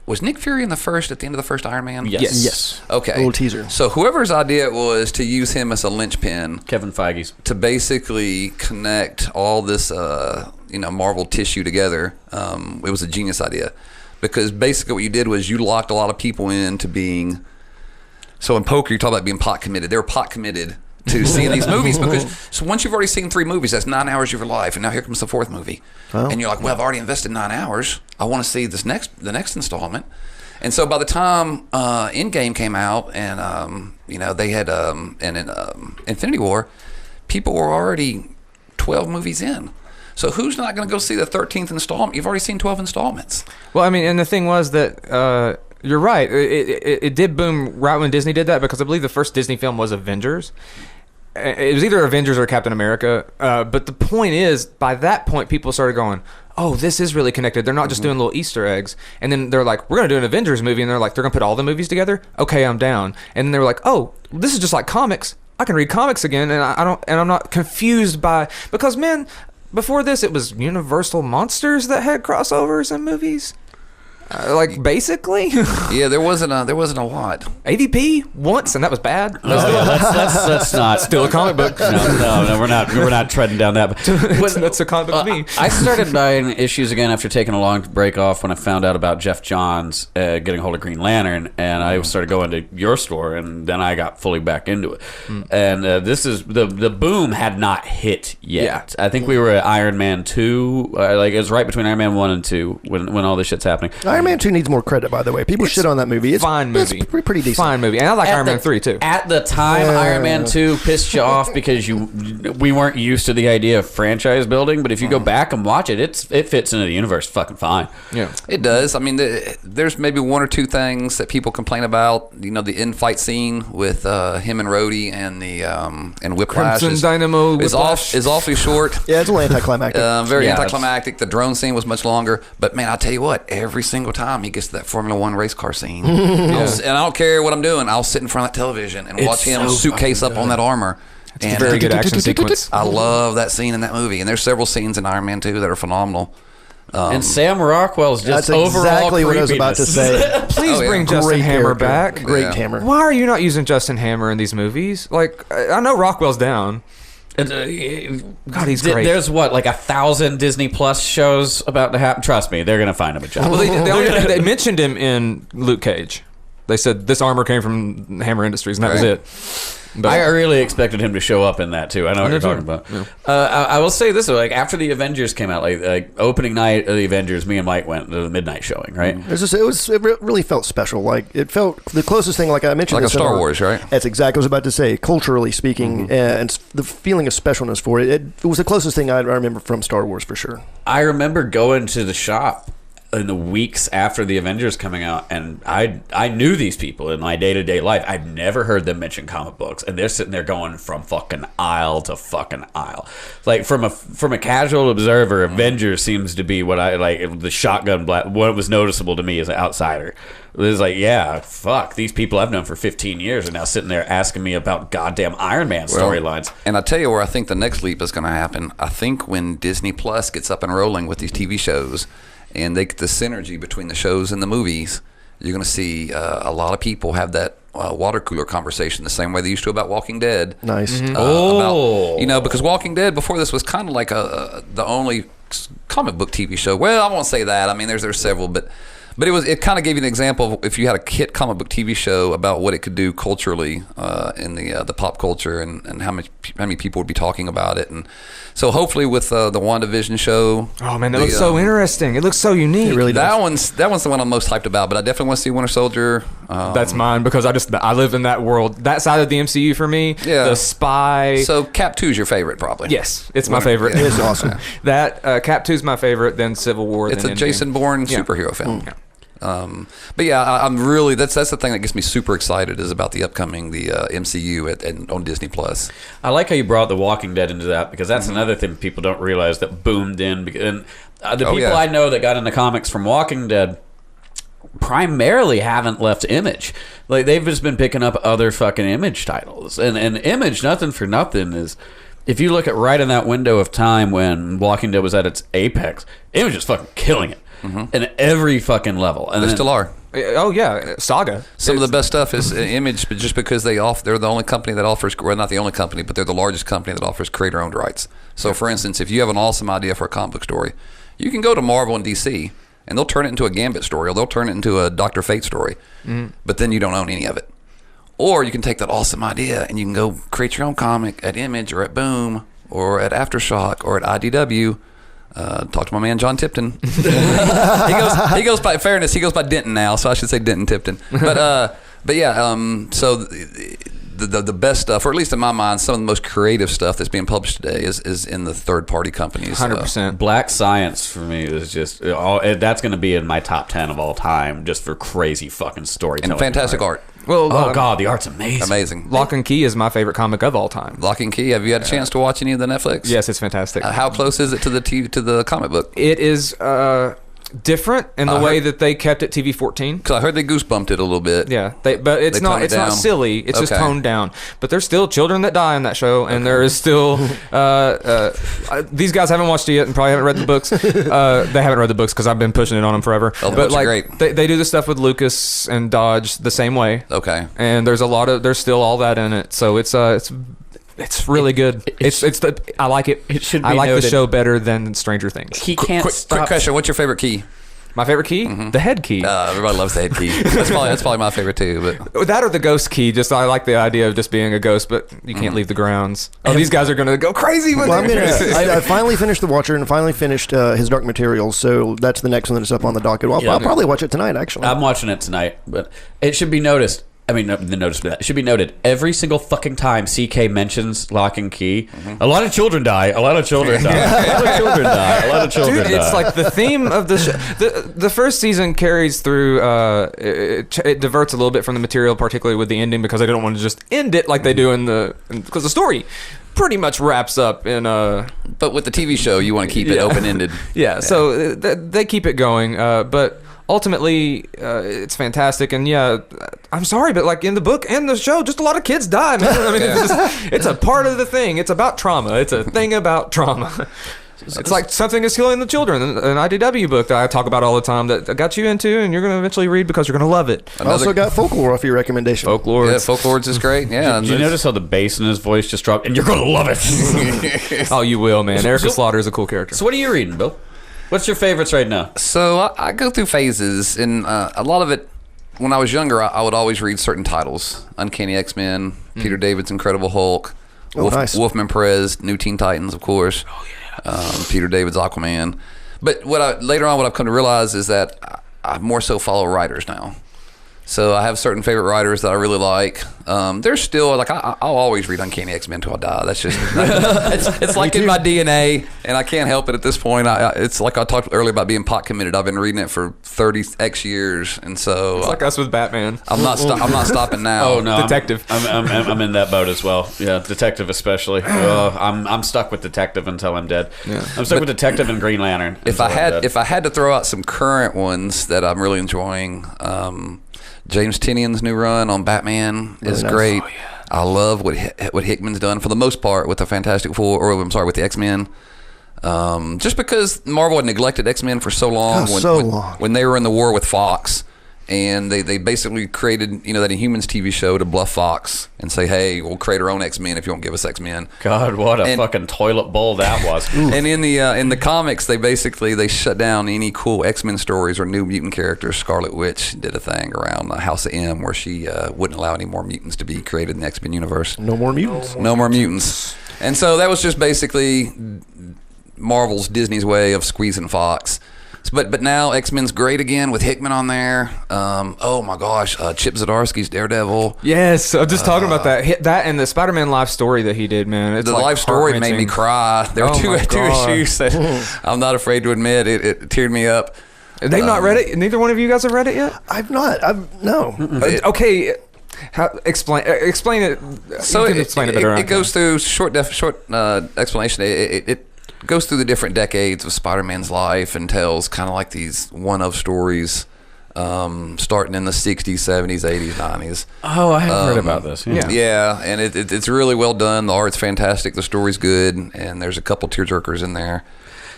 Was Nick Fury at the end of the first Iron Man? Yes. Okay. A little teaser. So whoever's idea it was to use him as a linchpin, Kevin Feige's, to basically connect all this, Marvel tissue together. It was a genius idea, because basically what you did was you locked a lot of people into being. So in poker, you talk about being pot committed. They were pot committed to seeing these movies, because so once you've already seen 3 movies, that's 9 hours of your life, and now here comes the 4th movie, and you're like, well, I've already invested 9 hours. I want to see the next installment. And so by the time Endgame came out, and they had Infinity War, people were already 12 movies in. So who's not going to go see the 13th installment? You've already seen 12 installments. Well, I mean, and the thing was that. You're right. It did boom right when Disney did that, because I believe the first Disney film was Avengers. It was either Avengers or Captain America. But the point is, by that point, people started going, oh, this is really connected. They're not just doing little Easter eggs. And then they're like, we're going to do an Avengers movie. And they're like, they're going to put all the movies together? Okay, I'm down. And then they were like, oh, this is just like comics. I can read comics again. And I'm not confused by... Because, man, before this, it was Universal Monsters that had crossovers in movies. Like basically, Yeah, there wasn't a lot. AVP once, and that was bad. Let's not. Still a comic book. No, we're not treading down that. That's a comic book to me. I started buying issues again after taking a long break off when I found out about Jeff Johns getting a hold of Green Lantern, and I started going to your store, and then I got fully back into it. And this is the boom had not hit yet. I think we were at Iron Man 2. Like it was right between Iron Man 1 and 2 when all this shit's happening. Iron Man 2 needs more credit, by the way. People shit on that movie. It's fine movie. It's pretty decent. Fine movie, and I like Iron Man 3 too. At the time, Iron Man 2 pissed you off because we weren't used to the idea of franchise building. But if you go back and watch it, it fits into the universe fucking fine. Yeah, It does. I mean, there's maybe one or two things that people complain about. You know, the in-fight scene with him and Rhodey and Whiplash Crimson Dynamo is awfully short. Yeah, it's a little anticlimactic. Very Yeah, anticlimactic. The drone scene was much longer. But man, I'll tell you what, every single time he gets to that Formula One race car scene, and I don't care what I'm doing, I'll sit in front of that television and watch him suitcase up on that armor. it's a very good action sequence. I love that scene in that movie. And there's several scenes in Iron Man 2 that are phenomenal. And Sam Rockwell's just That's overall exactly what I was about to creepiness. say. Please Oh, yeah. bring Justin Great Hammer character. back. Great Yeah. Hammer. Why are you not using Justin Hammer in these movies? Like, I know Rockwell's down. God, he's great. There's like 1,000 Disney Plus shows about to happen. Trust me, they're gonna find him a job. Well, they mentioned him in Luke Cage. They said this armor came from Hammer Industries, and that was Right. it. But I really expected him to show up in that too. I know what you're talking about. I will say this: like after the Avengers came out, like opening night of the Avengers, me and Mike went to the midnight showing. Right? It really felt special. Like it felt the closest thing. Like I mentioned, Like a this in Star our- Wars, right? That's exactly what I was about to say. Culturally speaking, and the feeling of specialness for it, it was the closest thing I remember from Star Wars for sure. I remember going to the shop in the weeks after the Avengers coming out, and I knew these people in my day-to-day life. I've never heard them mention comic books, and they're sitting there going from fucking aisle to fucking aisle. Like from a casual observer, Avengers seems to be what I like. The shotgun black. What was noticeable to me as an outsider. It was like, yeah, fuck, these people I've known for 15 years are now sitting there asking me about goddamn Iron Man storylines. And I tell you where I think the next leap is going to happen. I think when Disney Plus gets up and rolling with these TV shows, and they get the synergy between the shows and the movies, you're going to see a lot of people have that water cooler conversation the same way they used to about Walking Dead. Nice. About, because Walking Dead before this was kind of like the only comic book TV show. Well, I won't say that. I mean, there's several, but it kind of gave you an example of if you had a hit comic book TV show about what it could do culturally in the pop culture and how many people would be talking about it. And so hopefully with the WandaVision show. Oh man, that looks so interesting. It looks so unique. It really That one's the one I'm most hyped about, but I definitely want to see Winter Soldier. That's mine because I live in that world. That side of the MCU for me. Yeah. The spy. So Cap 2's your favorite, probably. Yes, it's my favorite. It is awesome. That Cap 2's my favorite. Then Civil War. It's then a Endgame. Jason Bourne superhero film. But yeah, I'm really that's the thing that gets me super excited is about the upcoming MCU on Disney Plus. I like how you brought The Walking Dead into that because that's another thing people don't realize that boomed in. And the people I know that got into comics from Walking Dead primarily haven't left Image. Like they've just been picking up other fucking Image titles. And Image, nothing for nothing, is if you look at right in that window of time when Walking Dead was at its apex, Image is fucking killing it. In every fucking level. And They then- still are. Oh yeah, Saga. Some of the best stuff is Image, but just because they're the only company that offers, well, not the only company, but they're the largest company that offers creator-owned rights. So, for instance, if you have an awesome idea for a comic book story, you can go to Marvel and DC, and they'll turn it into a Gambit story, or they'll turn it into a Dr. Fate story, but then you don't own any of it. Or you can take that awesome idea and you can go create your own comic at Image or at Boom or at Aftershock or at IDW. Talk to my man John Tipton. he goes by fairness. He goes by Denton now, so I should say Denton Tipton. But yeah. So the best stuff, or at least in my mind, some of the most creative stuff that's being published today is in the third party companies. 100%. Black Science for me is just that's going to be in my top 10 of all time just for crazy fucking storytelling And fantastic art. Well, Oh god, the art's amazing. Amazing. Lock and Key is my favorite comic of all time. Lock and Key. Have you had a chance to watch any of the Netflix? Yes, it's fantastic. How close is it to the comic book? It is. different in the way that they kept it TV-14. Because I heard they goosebumped it a little bit. Yeah, but it's not silly. It's just toned down. But there's still children that die in that show, and there is still these guys haven't watched it yet and probably haven't read the books. They haven't read the books because I've been pushing it on them forever. Oh, but like great. They do the stuff with Lucas and Dodge the same way. Okay. And there's still all that in it, so it's really good. I like it. It should be I like noted. the show better than Stranger Things. He can't Quick stop. question. What's your favorite key? My favorite key, the head key. Everybody loves the head key. That's probably my favorite too. But That or the ghost key. Just I like the idea of just being a ghost, but you can't leave the grounds. Oh, these guys are gonna go crazy with Well, it. I finally finished The Watcher and finally finished his Dark Materials, so that's the next one that's up on the docket. Well, I'll probably watch it tonight, actually. I'm watching it tonight, but it should be noticed. It should be noted. Every single fucking time CK mentions Lock and Key, a lot of children die. A lot of children die. A lot of children die. A lot of children Dude, die. it's like the theme of the show. The first season carries through. It diverts a little bit from the material, particularly with the ending, because they don't want to just end it like they do because the story pretty much wraps up in But with the TV show, you want to keep it open ended. Yeah, so they keep it going, but ultimately it's fantastic. And yeah, I'm sorry, but like in the book and the show, just a lot of kids die, man. I mean, it's a part of the thing. It's about trauma. It's a thing about trauma. It's like Something is Killing the Children, an IDW book that I talk about all the time that I got you into, and you're going to eventually read because you're going to love it. I also got Folklore off your recommendation. Folklore. Yeah, Folklords is great. Yeah. Did you notice how the bass in his voice just dropped? And you're gonna love it. Oh, you will, man. Erica Slaughter is a cool character. So what are you reading, Bill? What's your favorites right now? So I go through phases, and a lot of it, when I was younger, I would always read certain titles. Uncanny X-Men, Peter David's Incredible Hulk, nice. Wolfman Perez, New Teen Titans, of course. Oh, yeah. Peter David's Aquaman. But later on, what I've come to realize is that I more so follow writers now. So I have certain favorite writers that I really like. There's still like I'll always read Uncanny X-Men until I die. That's just it's like in my DNA, and I can't help it at this point. It's like I talked earlier about being pot committed. I've been reading it for 30x years, and so It's like us with Batman. I'm not stopping now. Oh no, Detective. I'm in that boat as well. Yeah, Detective especially. I'm stuck with Detective until I'm dead. Yeah. I'm stuck with Detective and Green Lantern. If I had to throw out some current ones that I'm really enjoying, James Tynion's new run on Batman is great. Oh, yeah. I love what Hickman's done for the most part with the Fantastic Four, or I'm sorry, with the X-Men. Just because Marvel had neglected X-Men for so long, when they were in the war with Fox, and they basically created that Inhumans TV show to bluff Fox and say, hey, we'll create our own X-Men if you won't give us X-Men. God, what a fucking toilet bowl that was. And in the comics, they shut down any cool X-Men stories or new mutant characters. Scarlet Witch did a thing around House of M where she wouldn't allow any more mutants to be created in the X-Men universe. No more mutants. And so that was just basically Marvel's, Disney's way of squeezing Fox. But now X-Men's great again with Hickman on there. Oh my gosh, Chip Zdarsky's Daredevil. Yes, I'm just talking about that and the Spider-Man life story that he did, man. It's the like life story made me cry. There were two issues that I'm not afraid to admit it teared me up. They've not read it. Neither one of you guys have read it yet. I've not. No. Okay. Explain it. So you can explain it better. It goes through short explanation. It goes through the different decades of Spider-Man's life and tells kind of like these one-of stories, starting in the 60s, 70s, 80s, 90s. Oh, I haven't heard about this. Yeah, and it's really well done. The art's fantastic. The story's good, and there's a couple tearjerkers in there.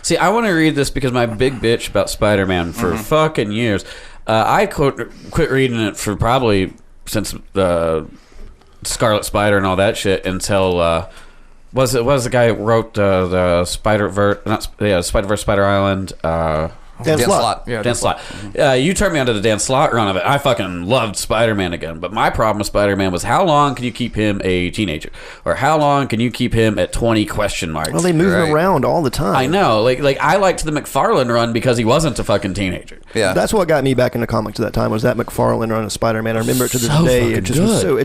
See, I want to read this because my big bitch about Spider-Man for fucking years. I quit reading it for probably since Scarlet Spider and all that shit until... Was the guy who wrote the Spider-Verse, Spider Island? Dan Slott. Yeah, Dan Slott. You turned me onto the Dan Slott run of it. I fucking loved Spider-Man again. But my problem with Spider-Man was how long can you keep him a teenager? Or how long can you keep him at 20 question marks? Well, they move him around all the time. I know. Like I liked the McFarlane run because he wasn't a fucking teenager. Yeah. That's what got me back into comics at that time was that McFarlane run of Spider-Man. I remember it to this day. It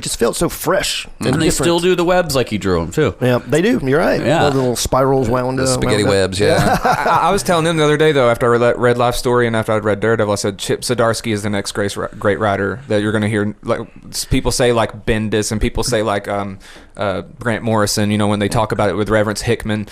just felt so fresh. And they still do the webs like he drew them, too. Yeah, they do. You're right. Yeah. All the little spirals wound up. Spaghetti webs, yeah. I was telling them the other day, though, after I read Life Story and after I'd read Daredevil, I said Chip Zdarsky is the next great writer that you're going to hear. Like people say, like Bendis, and people say like Grant Morrison. When they talk about it with Reverence Hickman,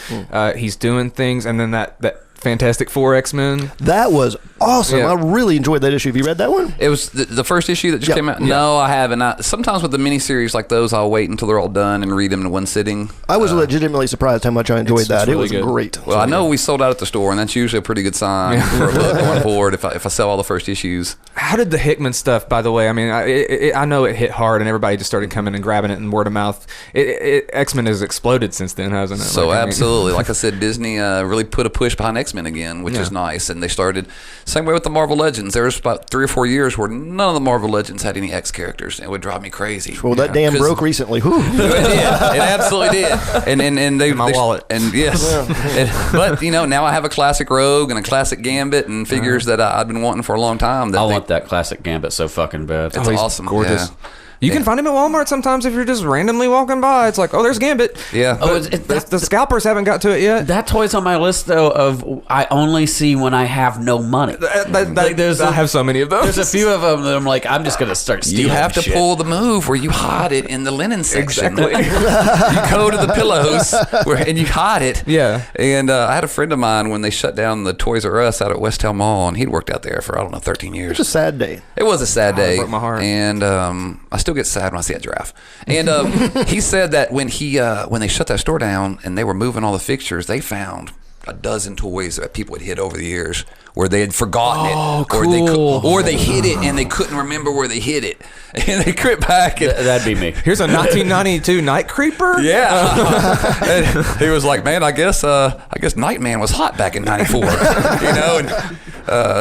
he's doing things, and then that Fantastic Four X-Men. That was awesome. Yeah. I really enjoyed that issue. Have you read that one? It was the first issue that just came out. No, I haven't. Sometimes with the miniseries like those, I'll wait until they're all done and read them in one sitting. I was legitimately surprised how much I enjoyed that. really It was good. great. Well, I know we sold out at the store, and that's usually a pretty good sign for a book going forward. If I sell all the first issues. How did the Hickman stuff, by the way? I mean, I know it hit hard, and everybody just started coming and grabbing it, and word of mouth. X-Men has exploded since then, hasn't it? So Like, I mean- absolutely, like I said, Disney really put a push behind X-Men again, which is nice. And they started same way with the Marvel Legends. There was about 3 or 4 years where none of the Marvel Legends had any X characters. It would drive me crazy. Well, that damn 'Cause- broke recently. Whew. It did. It absolutely did. And they My wallet. And yes, but now I have a classic Rogue and a classic Gambit and figures that I've been wanting for a long time. I want that classic Gambit so fucking bad. It's he's awesome, gorgeous. yeah. You can find him at Walmart sometimes if you're just randomly walking by. It's like, oh, there's Gambit. Yeah. Oh, The scalpers haven't got to it yet. that toy's on my list though. Of I only see when I have no money. I have so many of those. There's a few of them that I'm like, I'm just gonna start stealing. You have to shit. pull the move where you hide it in the linen section. Exactly. You go to the pillows and you hide it. Yeah. And I had a friend of mine when they shut down the Toys R Us out at West Town Mall, and he'd worked out there for 13 years. It's a sad day. It was a sad day. broke my heart. And I still get sad when I see a giraffe. And he said that when they shut that store down and they were moving all the fixtures, they found a dozen toys that people had hid over the years where they had forgotten it, or they hid it and they couldn't remember where they hid it, and they crept back. And, That'd be me. Here's a 1992 Night Creeper. yeah, and he was like, "Man, I guess Nightman was hot back in '94."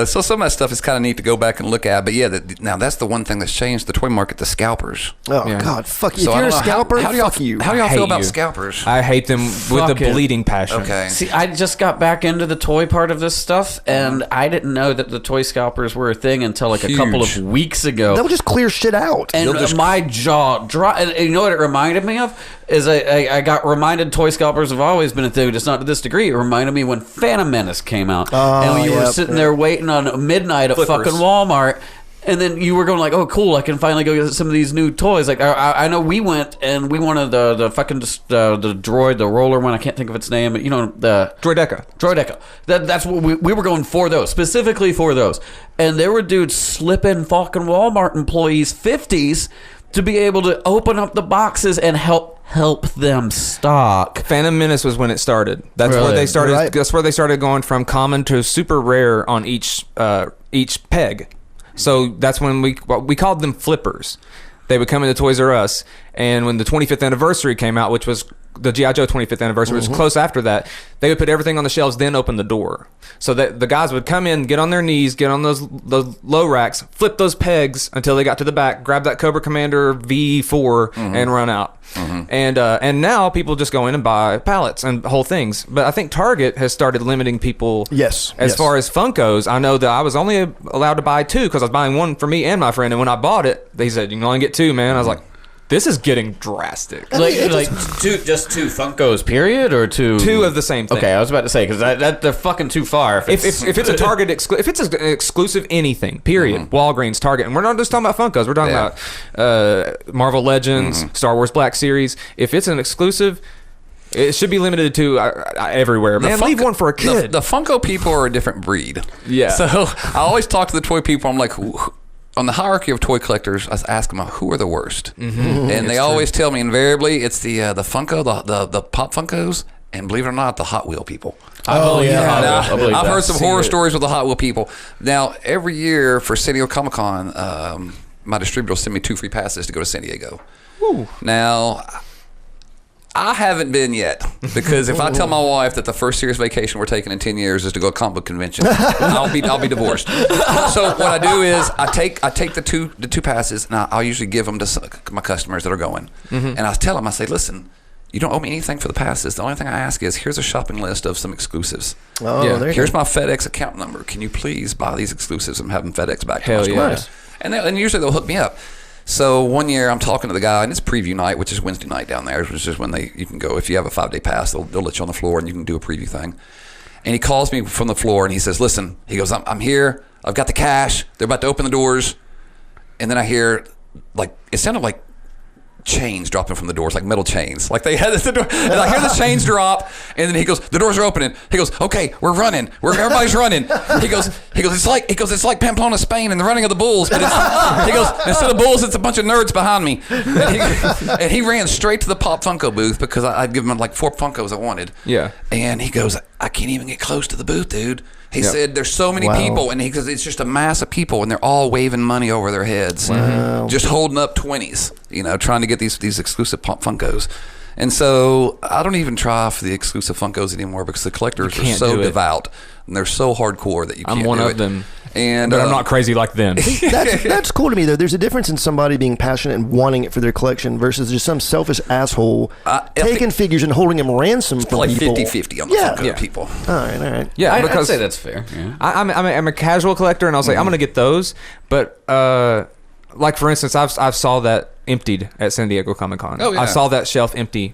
So some of that stuff is kind of neat to go back and look at. But yeah, now that's the one thing that's changed the toy market: the scalpers. Oh, Yeah. God. Fuck you. So If I you're a don't know, scalper, how do y'all fuck you. How do y'all I feel hate about you. scalpers? I hate them with a Fucking- bleeding passion. Okay. See, I just got back into the toy part of this stuff, and I didn't know that the toy scalpers were a thing until like a couple of Huge. weeks ago. That would just clear shit out. And my jaw dropped. And you know what it reminded me of? Is I got reminded toy scalpers have always been a thing, just not to this degree. It reminded me when Phantom Menace came out. and you were yep, sitting there waiting on midnight at Flippers. fucking Walmart. And then you were going like, oh, cool, I can finally go get some of these new toys. Like, I know we went and we wanted the fucking the droid, the roller one. I can't think of its name. But, the... Droideka. That's what we were going for those, specifically for those. And there were dudes slipping fucking Walmart employees 50s to be able to open up the boxes and help them stock. Phantom Menace was when it started. That's where Really? they started. Right. That's where they started going from common to super rare on each peg. So that's when we called them flippers. They would come into Toys R Us, and when the 25th anniversary came out, which was the G.I. Joe 25th anniversary, was close after that, they would put everything on the shelves, then open the door. So that the guys would come in, get on their knees, get on those low racks, flip those pegs until they got to the back, grab that Cobra Commander V4, and run out. And now people just go in and buy pallets and whole things. But I think Target has started limiting people. Yes, As yes. far as Funkos, I know that I was only allowed to buy 2 because I was buying one for me and my friend. And when I bought it, they said you can only get 2. Man, I was like, this is getting drastic. Like just two Funkos, period, or two 2 of the same thing. Okay, I was about to say because they're fucking too far. If it's a Target if it's an exclusive anything, period. Walgreens, Target, and we're not just talking about Funkos. We're talking about Marvel Legends, Star Wars Black Series. If it's an exclusive, it should be limited to everywhere. Man, leave one for a kid. The Funko people are a different breed. Yeah. So I always talk to the toy people. I'm like, on the hierarchy of toy collectors, I ask them who are the worst, and they always tell me invariably it's the Funko, the Pop Funkos, and believe it or not, the Hot Wheel people. I believe yeah. that. I believe I've that. heard some horror stories with the Hot Wheel people. Now, every year for San Diego Comic Con, my distributor will send me 2 free passes to go to San Diego. Now, I haven't been yet because if I tell my wife that the first serious vacation we're taking in 10 years is to go to a comic book convention, I'll be divorced. So what I do is I take the two passes and I'll usually give them to my customers that are going, and I tell them, I say, listen, you don't owe me anything for the passes. The only thing I ask is here's a shopping list of some exclusives. Oh, Yeah. there you Here's go. my FedEx account number. Can you please buy these exclusives and have them FedEx back to Hell my store? yeah. Nice. And usually they'll hook me up. So one year I'm talking to the guy, and it's preview night, which is Wednesday night down there, which is when you can go. If you have a 5-day pass, they'll let you on the floor and you can do a preview thing. And he calls me from the floor and he says, listen, he goes, I'm here. I've got the cash. They're about to open the doors. And then I hear, like, it sounded like chains dropping from the doors, like metal chains. Like they had the door, and I hear the chains drop, and then he goes, the doors are opening. He goes, okay, we're running. Everybody's running. He goes, it's like Pamplona, Spain, and the running of the bulls. But he goes, instead of bulls, it's a bunch of nerds behind me. And he ran straight to the Pop Funko booth because I'd given him like 4 Funkos I wanted. Yeah. And he goes, I can't even get close to the booth, dude. He said, there's so many people, and he goes, it's just a mass of people, and they're all waving money over their heads, just holding up 20s, trying to get these exclusive Pop Funkos. And so I don't even try for the exclusive Funkos anymore because the collectors are so devout, and they're so hardcore that you can't do it. I'm one of them. And but I'm not crazy like them. That's cool to me, though. There's a difference in somebody being passionate and wanting it for their collection versus just some selfish asshole taking figures and holding them ransom from like people. 50-50 on the Funko people. All right. Yeah, I'd because say that's fair. Yeah. I'm a casual collector, and I was like, I'm going to get those. But, like, for instance, I've saw that emptied at San Diego Comic-Con. Oh, yeah. I saw that shelf empty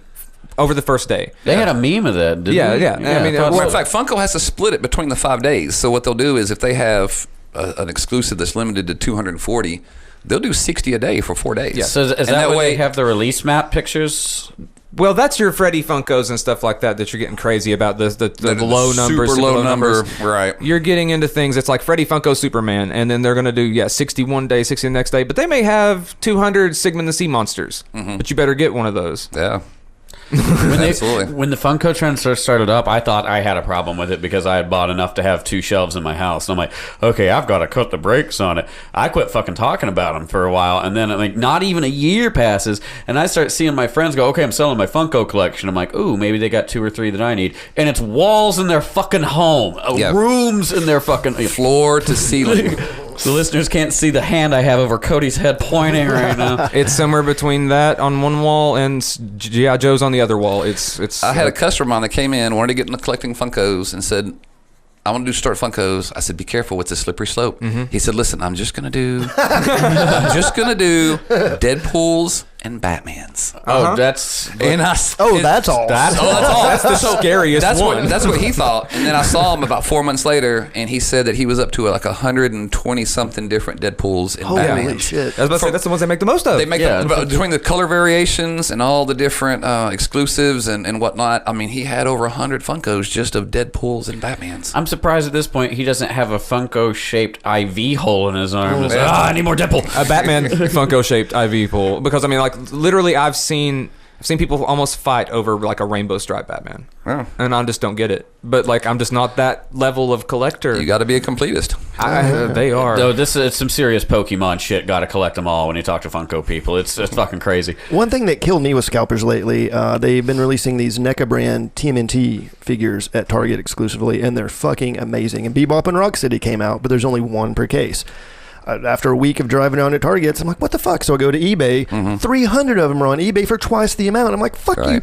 over the first day. They had a meme of that, didn't they? Yeah. I mean, Well, in fact, Funko has to split it between the 5 days. So what they'll do is if they have an exclusive that's limited to 240, they'll do 60 a day for 4 days. Yeah. So is that way they have the release map pictures? Well, that's your Freddy Funkos and stuff like that you're getting crazy about. The low numbers, super low number, right? You're getting into things. It's like Freddy Funko Superman, and then they're going to do 60 one day, 60 the next day. But they may have 200 Sigma the Sea Monsters. But you better get one of those. Yeah. Absolutely. When the Funko trend started up, I thought I had a problem with it because I had bought enough to have 2 shelves in my house. And I'm like, okay, I've got to cut the brakes on it. I quit fucking talking about them for a while, and then like not even a year passes, and I start seeing my friends go, okay, I'm selling my Funko collection. I'm like, ooh, maybe they got 2 or 3 that I need, and it's walls in their fucking home, rooms in their fucking floor to ceiling. The listeners can't see the hand I have over Cody's head pointing right now. It's somewhere between that on one wall and G.I. Joe's on the other wall. It's. I had a customer of mine that came in, wanted to get into collecting Funkos, and said, I want to do start Funkos. I said, be careful, it's a slippery slope. He said, listen, I'm just gonna do Deadpools and Batmans. Oh, that's that's all. That's all. That's the scariest one. That's what he thought. And then I saw him about 4 months later, and he said that he was up to like 120 something different Deadpools and Batmans. Holy shit! I was about to say that's the ones they make the most of. They make between the color variations and all the different exclusives and whatnot. I mean, he had over 100 Funkos just of Deadpools and Batmans. I'm surprised at this point he doesn't have a Funko-shaped IV hole in his arm. I need more Deadpool. A Batman Funko-shaped IV pool. Because, I mean, like, literally I've seen people almost fight over like a rainbow stripe Batman. Yeah. And I just don't get it. But like I'm just not that level of collector. You got to be a completist. They are. Though it's some serious Pokemon shit. Got to collect them all when you talk to Funko people. It's fucking crazy. One thing that killed me with scalpers lately, they've been releasing these NECA brand TMNT figures at Target exclusively, and they're fucking amazing. And Bebop and Rocksteady came out, but there's only 1 per case. After a week of driving around at Targets, I'm like, what the fuck? So I go to eBay. 300 of them are on eBay for twice the amount. I'm like, fuck you.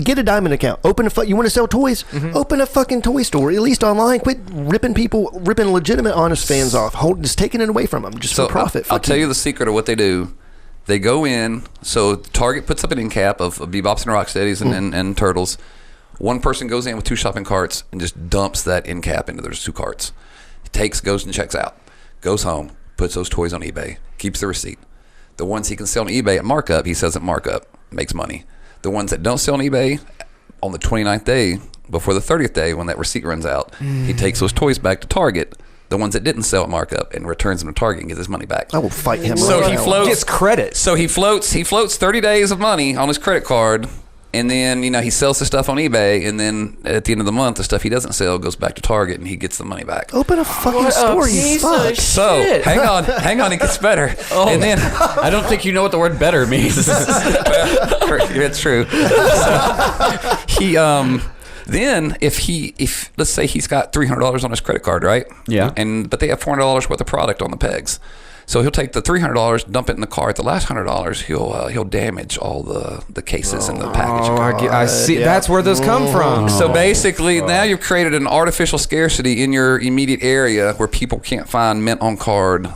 Get a diamond account. You want to sell toys? Open a fucking toy store. At least online. Quit ripping legitimate, honest fans off. Just taking it away from them just for profit. I'll tell you the secret of what they do. They go in. So Target puts up an end cap of Bebops and Rocksteadies and Turtles. One person goes in with 2 shopping carts and just dumps that end cap into those 2 carts. He goes and checks out. Goes home. Puts those toys on eBay, keeps the receipt. The ones he can sell on eBay at markup, he sells at markup, makes money. The ones that don't sell on eBay, on the 29th day, before the 30th day, when that receipt runs out, he takes those toys back to Target, the ones that didn't sell at markup, and returns them to Target and gets his money back. I will fight him. So right he now. floats. Gets credit. So he floats 30 days of money on his credit card. And then, he sells the stuff on eBay, and then at the end of the month, the stuff he doesn't sell goes back to Target, and he gets the money back. Open a fucking store, you fuck. So, hang on, it gets better. And then... I don't think you know what the word better means. It's true. So, he, then, if let's say he's got $300 on his credit card, right? Yeah. But they have $400 worth of product on the pegs. So he'll take the $300, dump it in the cart. The last $100, he'll damage all the cases and the packaging. I see. That's where those come from. So basically, now you've created an artificial scarcity in your immediate area where people can't find mint on card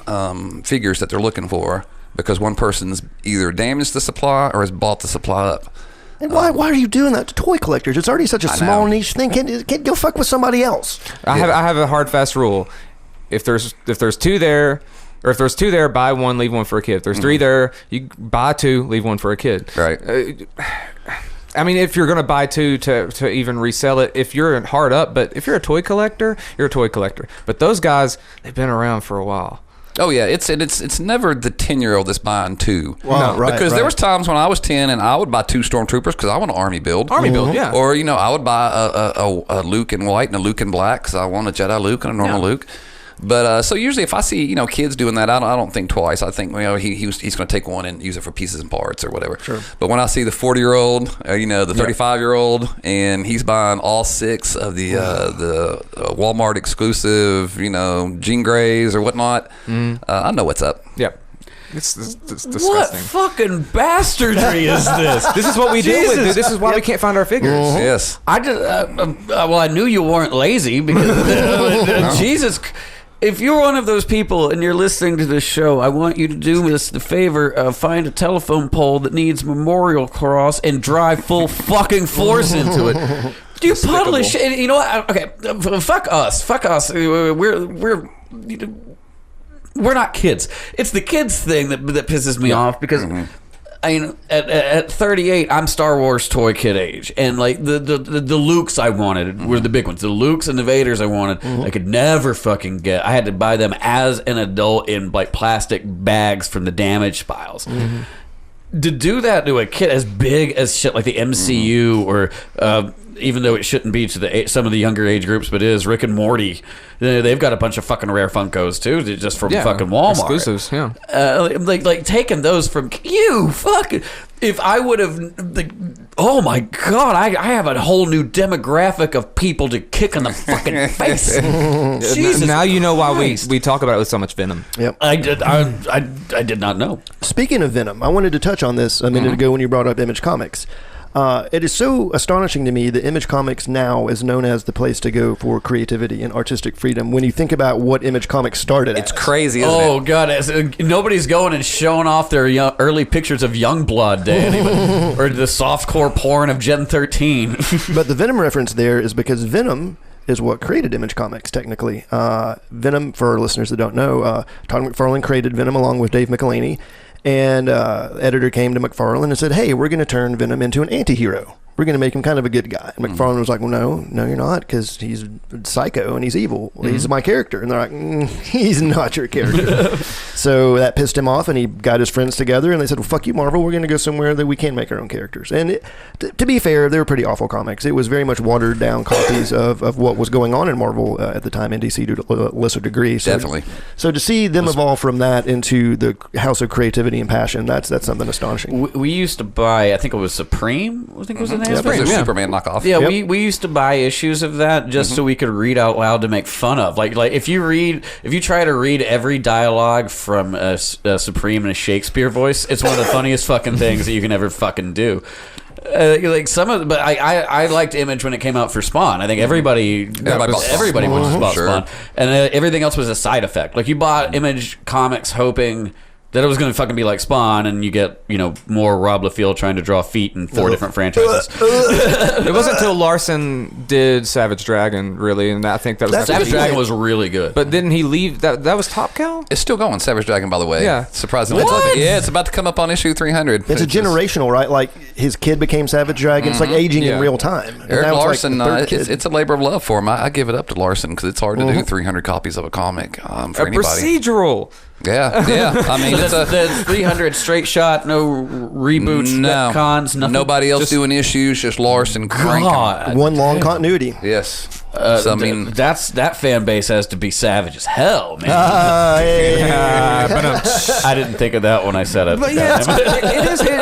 figures that they're looking for because one person's either damaged the supply or has bought the supply up. And why are you doing that to toy collectors? It's already such a small niche thing. Can't go fuck with somebody else. I have a hard fast rule. If there's 2 there, Or if there's 2 there, buy 1, leave 1 for a kid. If there's 3 there, you buy 2, leave 1 for a kid. Right. I mean, if you're going to buy 2 to even resell it, if you're hard up, but if you're a toy collector, you're a toy collector. But those guys, they've been around for a while. Oh yeah, it's never the 10-year-old that's buying 2. Wow, right, because there was times when I was 10 and I would buy 2 stormtroopers because I want an army build. Army build, yeah. Or I would buy a Luke in white and a Luke in black because I want a Jedi Luke and a normal Luke. But so usually if I see kids doing that, I don't think twice. I think he's going to take one and use it for pieces and parts or whatever. Sure. But when I see the 40-year-old, or, the 35-year-old, and he's buying all 6 of the Walmart exclusive, Jean Greys or whatnot, I know what's up. Yep. It's disgusting. What fucking bastardry is this? This is what we deal with. This is why we can't find our figures. Yes. I just I knew you weren't lazy because Jesus. If you're one of those people and you're listening to this show, I want you to do us the favor, find a telephone pole that needs memorial cross and drive full fucking force into it. Do you publish? You know what? Okay, fuck us. We're not kids. It's the kids thing that pisses me off because. I mean, at 38, I'm Star Wars toy kid age, and like the Lukes I wanted were the big ones. The Lukes and the Vaders I wanted, I could never fucking get. I had to buy them as an adult in like plastic bags from the damage piles. To do that to a kid as big as shit like the MCU or even though it shouldn't be to some of the younger age groups, but it is Rick and Morty. They've got a bunch of fucking rare Funkos too, just from fucking Walmart. Exclusives, yeah. Like taking those from you, fucking. If I would have, oh my god, I have a whole new demographic of people to kick in the fucking face. Jesus now you know why Christ. we talk about it with so much venom. Yep. I did not know. Speaking of venom, I wanted to touch on this a minute ago when you brought up Image Comics. It is so astonishing to me that Image Comics now is known as the place to go for creativity and artistic freedom. When you think about what Image Comics started It's as. crazy, isn't it? Oh god, nobody's going and showing off their early pictures of Youngblood or the softcore porn of Gen 13. But the Venom reference there is because Venom is what created Image Comics, technically. Venom, for our listeners that don't know, Todd McFarlane created Venom along with Dave McElhaney. And editor came to McFarlane and said, hey, we're going to turn Venom into an anti-hero. We're going to make him kind of a good guy. And McFarlane was like, well, no, you're not, because he's psycho and he's evil. Well, he's my character. And they're like, he's not your character. So that pissed him off, and he got his friends together, and they said, well, fuck you, Marvel. We're going to go somewhere that we can make our own characters. And to be fair, they were pretty awful comics. It was very much watered-down copies of what was going on in Marvel at the time, in DC to a lesser degree. So, Definitely. So to see them evolve from that into the house of creativity and passion, that's something astonishing. We used to buy, I think it was Supreme. I think it was the name. It was a Superman knockoff. Yeah, we used to buy issues of that just so we could read out loud to make fun of. Like if you try to read every dialogue from Supreme in a Shakespeare voice, it's one of the funniest fucking things that you can ever fucking do. But I liked Image when it came out for Spawn. I think everybody went to Spawn, and everything else was a side effect. Like you bought Image Comics hoping that it was going to fucking be like Spawn, and you get, more Rob Liefeld trying to draw feet in 4 different franchises. It wasn't until Larson did Savage Dragon, really, and I think that was... Savage Dragon was really good. But didn't he leave? That was Top Cow? It's still going, Savage Dragon, by the way. Yeah. Surprisingly. What? It's about to come up on issue 300. It's a generational, right? Like his kid became Savage Dragon. It's like aging in real time. And Eric now Larson, like it's a labor of love for him. I give it up to Larson because it's hard to do 300 copies of a comic for anybody. Procedural. Yeah. I mean, it's the 300 straight shot, no reboots, retcons, nothing. Nobody else doing issues, just Larson cranking. God. one long continuity. Yes. That fan base has to be savage as hell, man. I didn't think of that when I said it. But yeah,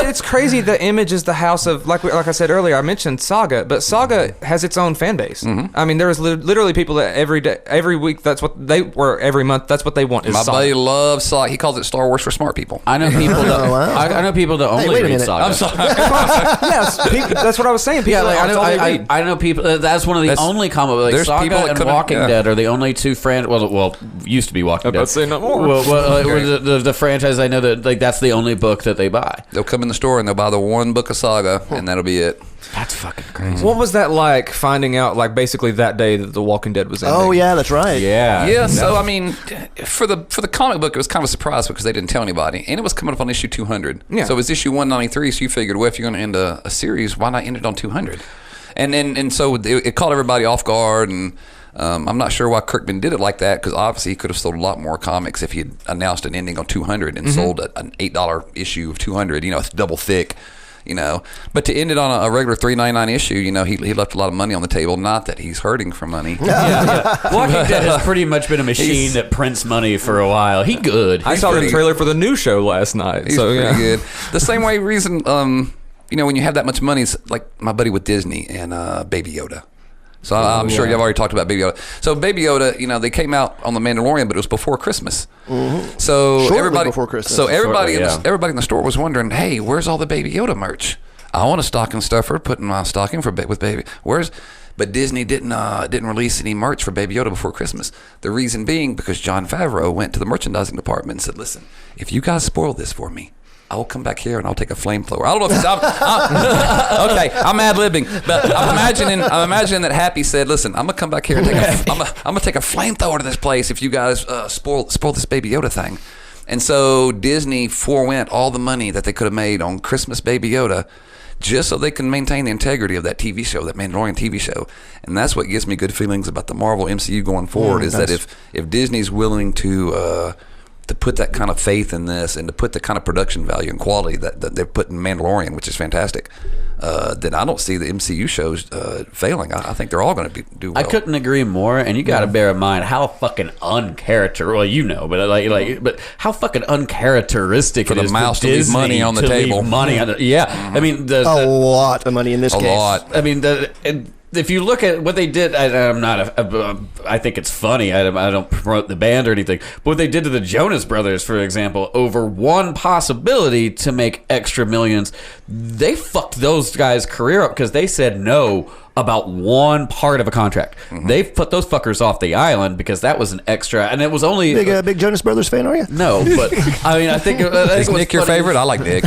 it's crazy. The Image is the house of, like I said earlier, I mentioned Saga, but Saga has its own fan base. I mean, there's literally people that every week, that's what they, or every month, that's what they want is My Saga. buddy loves Saga. He calls it Star Wars for smart people. I know people that I know people that only wait a read minute. Saga. I'm sorry. Yes, that's what I was saying. People, Yeah, that's all they read. I know people. That's one of the only comic like There's Saga people that and couldn't- Walking yeah. Dead are the only two well, used to be Walking Dead. Let's say no more. The franchise I know that like that's the only book that they buy. They'll come in the store and they'll buy the one book of Saga, and that'll be it. That's fucking crazy. What was that like? Finding out like basically that day that The Walking Dead was ending. Oh yeah, that's right. Yeah. Yeah, so I mean, for the comic book, it was kind of a surprise because they didn't tell anybody, and it was coming up on issue 200. Yeah. So it was issue 193. So you figured, well, if you're going to end a series, why not end it on 200? And so it caught everybody off guard, and I'm not sure why Kirkman did it like that, because obviously he could have sold a lot more comics if he had announced an ending on 200 and sold an $8 issue of 200. You know, it's double thick. You know, but to end it on a regular $3.99 issue, you know, he left a lot of money on the table. Not that he's hurting for money. Walking Dead has pretty much been a machine that prints money for a while. He good. I saw the trailer for the new show last night. He's so pretty yeah. good. The same way reason, you know, when you have that much money, it's like my buddy with Disney and Baby Yoda. So I'm sure you've already talked about Baby Yoda. So Baby Yoda, you know, they came out on The Mandalorian, but it was before Christmas. So Shortly everybody before Christmas. So everybody, Shortly, everybody in the store was wondering, hey, where's all the Baby Yoda merch? I want a stocking stuffer, put in my stocking with Baby. But Disney didn't release any merch for Baby Yoda before Christmas. The reason being because Jon Favreau went to the merchandising department and said, listen, if you guys spoil this for me, I will come back here and I'll take a flamethrower. I don't know if it's okay. I'm ad-libbing, but I'm imagining that Happy said, "Listen, I'm gonna come back here and I'm gonna take a flamethrower to this place if you guys spoil this Baby Yoda thing." And so Disney forewent all the money that they could have made on Christmas Baby Yoda, just so they can maintain the integrity of that TV show, that Mandalorian TV show. And that's what gives me good feelings about the Marvel MCU going forward. Is that if Disney's willing to put that kind of faith in this and to put the kind of production value and quality that they're putting in Mandalorian, which is fantastic, then I don't see the MCU shows failing. I think they're all going to do well. I couldn't agree more, and you got to bear in mind how fucking well, you know, but how fucking uncharacteristic For it the is mouse for to leave Disney money on the to table. leave money on the, yeah. I mean, A lot of money in this case. A lot. I mean, if you look at what they did, I think it's funny. I don't promote the band or anything, but what they did to the Jonas Brothers, for example, over one possibility to make extra millions, they fucked those guys' career up because they said no about one part of a contract. They put those fuckers off the island because that was an extra, and it was only Big Jonas Brothers fan, are you? no, but I mean, I think Is it was Nick your funny. favorite? I like Nick.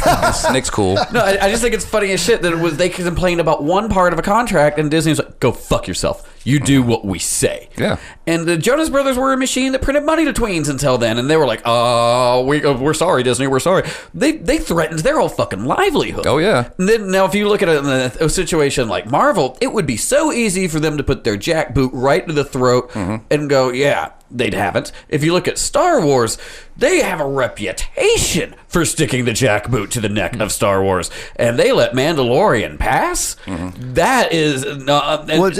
Nick's cool. No, I just think it's funny as shit that it was they complained about one part of a contract, and Disney's like, "Go fuck yourself. You do what we say." Yeah. And the Jonas Brothers were a machine that printed money to tweens until then, and they were like, "Oh, we're sorry, Disney. We're sorry." They threatened their whole fucking livelihood. Oh, yeah. And then now, if you look at it in a situation like Marvel, it would be so easy for them to put their jackboot right to the throat and go, "Yeah." They'd haven't. If you look at Star Wars, they have a reputation for sticking the jackboot to the neck of Star Wars, and they let Mandalorian pass. That is Well,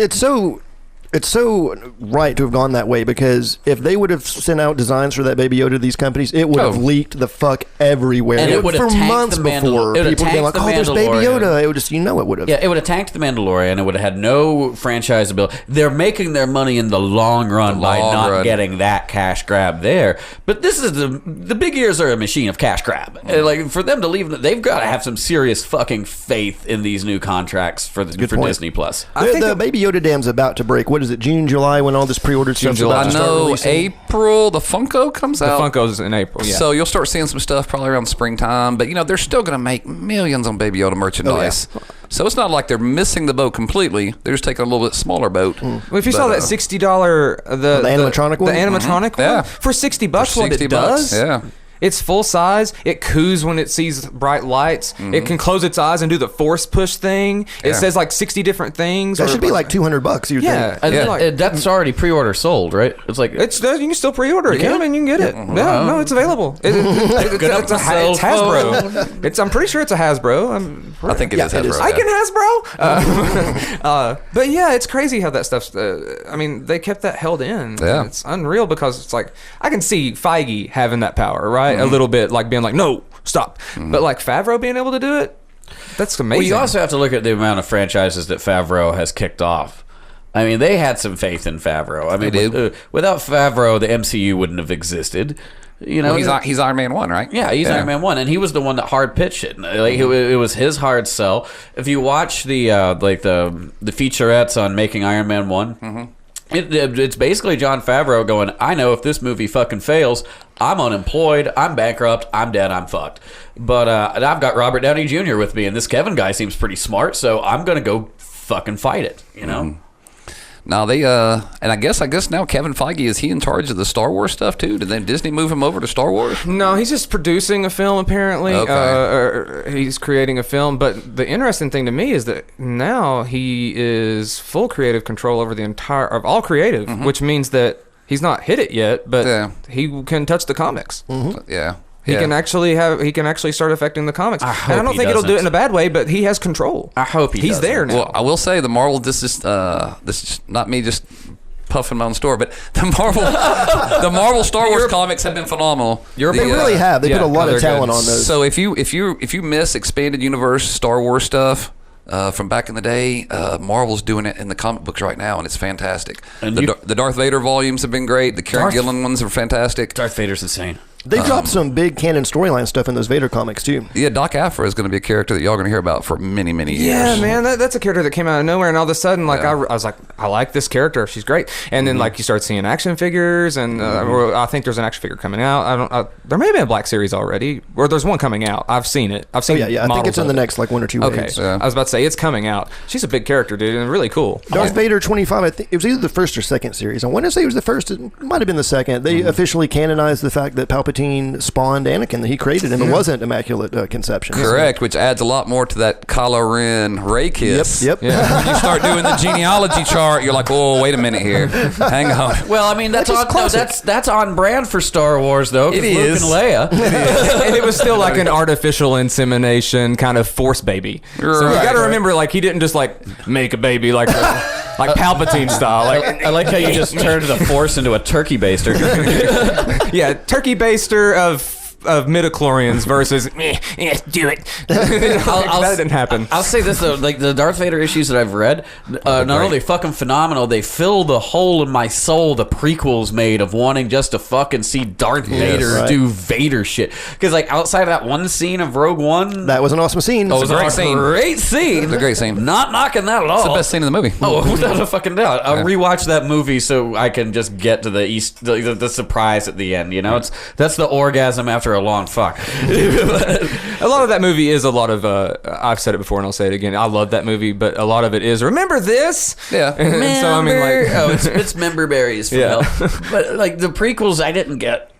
it's so right to have gone that way, because if they would have sent out designs for that Baby Yoda to these companies, it would have leaked the fuck everywhere. And it would have for tanked months the before. it would have People would be like, tanked "Oh, the there's Baby Mandalorian." Yoda." It would just, it would have. Yeah, it would have tanked the Mandalorian. It would have had no franchise ability. They're making their money in the long run by not getting that cash grab there. But this is the big ears are a machine of cash grab. Like, for them to leave, they've got to have some serious fucking faith in these new contracts for Disney Plus. The Baby Yoda dam's about to break. What is it? June, July, when all this pre-ordered stuff's about I to start know releasing? April the Funko comes The out. Funko's in April. Yeah. So you'll start seeing some stuff probably around springtime, but they're still going to make millions on Baby Yoda merchandise. So it's not like they're missing the boat completely. They're just taking a little bit smaller boat. Well, if you saw that $60 the animatronic one? the animatronic one, Yeah. for $60, For what it $60, does, yeah. It's full size. It coos when it sees bright lights. It can close its eyes and do the force push thing. It Yeah. says like 60 different things. That or should be like $200. You Yeah. think? And That's already pre-order sold, right? It's like you can still pre-order it. You Yeah, can? man, you can get it. Yeah, no, it's available. It's Hasbro. I'm pretty sure it's a Hasbro. I think it is it is. Hasbro. I yeah. can Hasbro. But yeah, it's crazy how that stuff's. I mean, they kept that held in. Yeah. It's unreal because it's like I can see Feige having that power, right? A little bit, like being like, no, stop. But like Favreau being able to do it, that's amazing. Well, you also have to look at the amount of franchises that Favreau has kicked off. I mean, they had some faith in Favreau. I mean, They did. without Favreau, the MCU wouldn't have existed. He's Iron Man 1, right? Yeah, he's Iron Man 1, and he was the one that hard pitched it. Like, it was his hard sell. If you watch the featurettes on making Iron Man 1, It's basically Jon Favreau going, I know if this movie fucking fails, I'm unemployed, I'm bankrupt, I'm dead, I'm fucked. But I've got Robert Downey Jr. with me, and this Kevin guy seems pretty smart, so I'm going to go fucking fight it, you know? Now they and I guess now Kevin Feige, is he in charge of the Star Wars stuff too? Did then Disney move him over to Star Wars? No, he's just producing a film apparently. Okay. Or he's creating a film. But the interesting thing to me is that now he is full creative control over the entire of all creative, which means that he's not hit it yet, but he can touch the comics. Yeah. He can actually start affecting the comics. I hope and I don't he think it'll do it doesn't. in a bad way, but he has control. I hope he's doesn't. there now. Well, I will say the Marvel. This is not me just puffing my own store, but the Marvel Star Wars comics have been phenomenal. They really have. They put a lot they're of talent good. on those. So if you miss expanded universe Star Wars stuff from back in the day, Marvel's doing it in the comic books right now, and it's fantastic. And The Darth Vader volumes have been great. The Karen Gillan ones are fantastic. Darth Vader's insane. They dropped some big canon storyline stuff in those Vader comics too. Yeah, Doc Aphra is going to be a character that y'all are going to hear about for many, many years. Yeah, man, that's a character that came out of nowhere, and all of a sudden, like, I was like, I like this character, she's great. And then, like, you start seeing action figures, and I think there's an action figure coming out. There may have been a Black Series already, or there's one coming out. I've seen it. I've seen. I think it's in the next like 1 or 2 Okay, waves. I was about to say it's coming out. She's a big character, dude, and really cool. Darth Vader 25. I think it was either the first or second series. I want to say it was the first. It might have been the second. They officially canonized the fact that Palpatine spawned Anakin, that he created him. It wasn't immaculate conception. Correct, which adds a lot more to that Kylo Ren Rey kiss. Yep. When you start doing the genealogy chart, you're like, oh, wait a minute here. Hang on. Well, I mean, that's on brand for Star Wars, though. 'Cause It Luke is. and Leia. And it was still like an artificial insemination kind of force baby. So you Right. got to remember, like, he didn't just like make a baby like Palpatine style. Like, I like how you just turned the Force into a turkey baster. yeah, turkey baster of midichlorians versus do it. That didn't happen. I'll say this though, like the Darth Vader issues that I've read, not only fucking phenomenal, they fill the hole in my soul the prequels made of wanting just to fucking see Darth Vader do Vader shit. Because like outside of that one scene of Rogue One, That was an awesome scene. Oh, it was a great scene. great scene. It's a great scene. Not knocking that at all. It's the best scene in the movie. Oh, without a fucking doubt. I'll rewatch that movie so I can just get to the surprise at the end. You know, that's the orgasm after a long fuck. A lot of that movie is a lot of I've said it before and I'll say it again. I love that movie, but a lot of it is remember this. Yeah. And so I mean, like, it's member berries from hell. But like the prequels, I didn't get.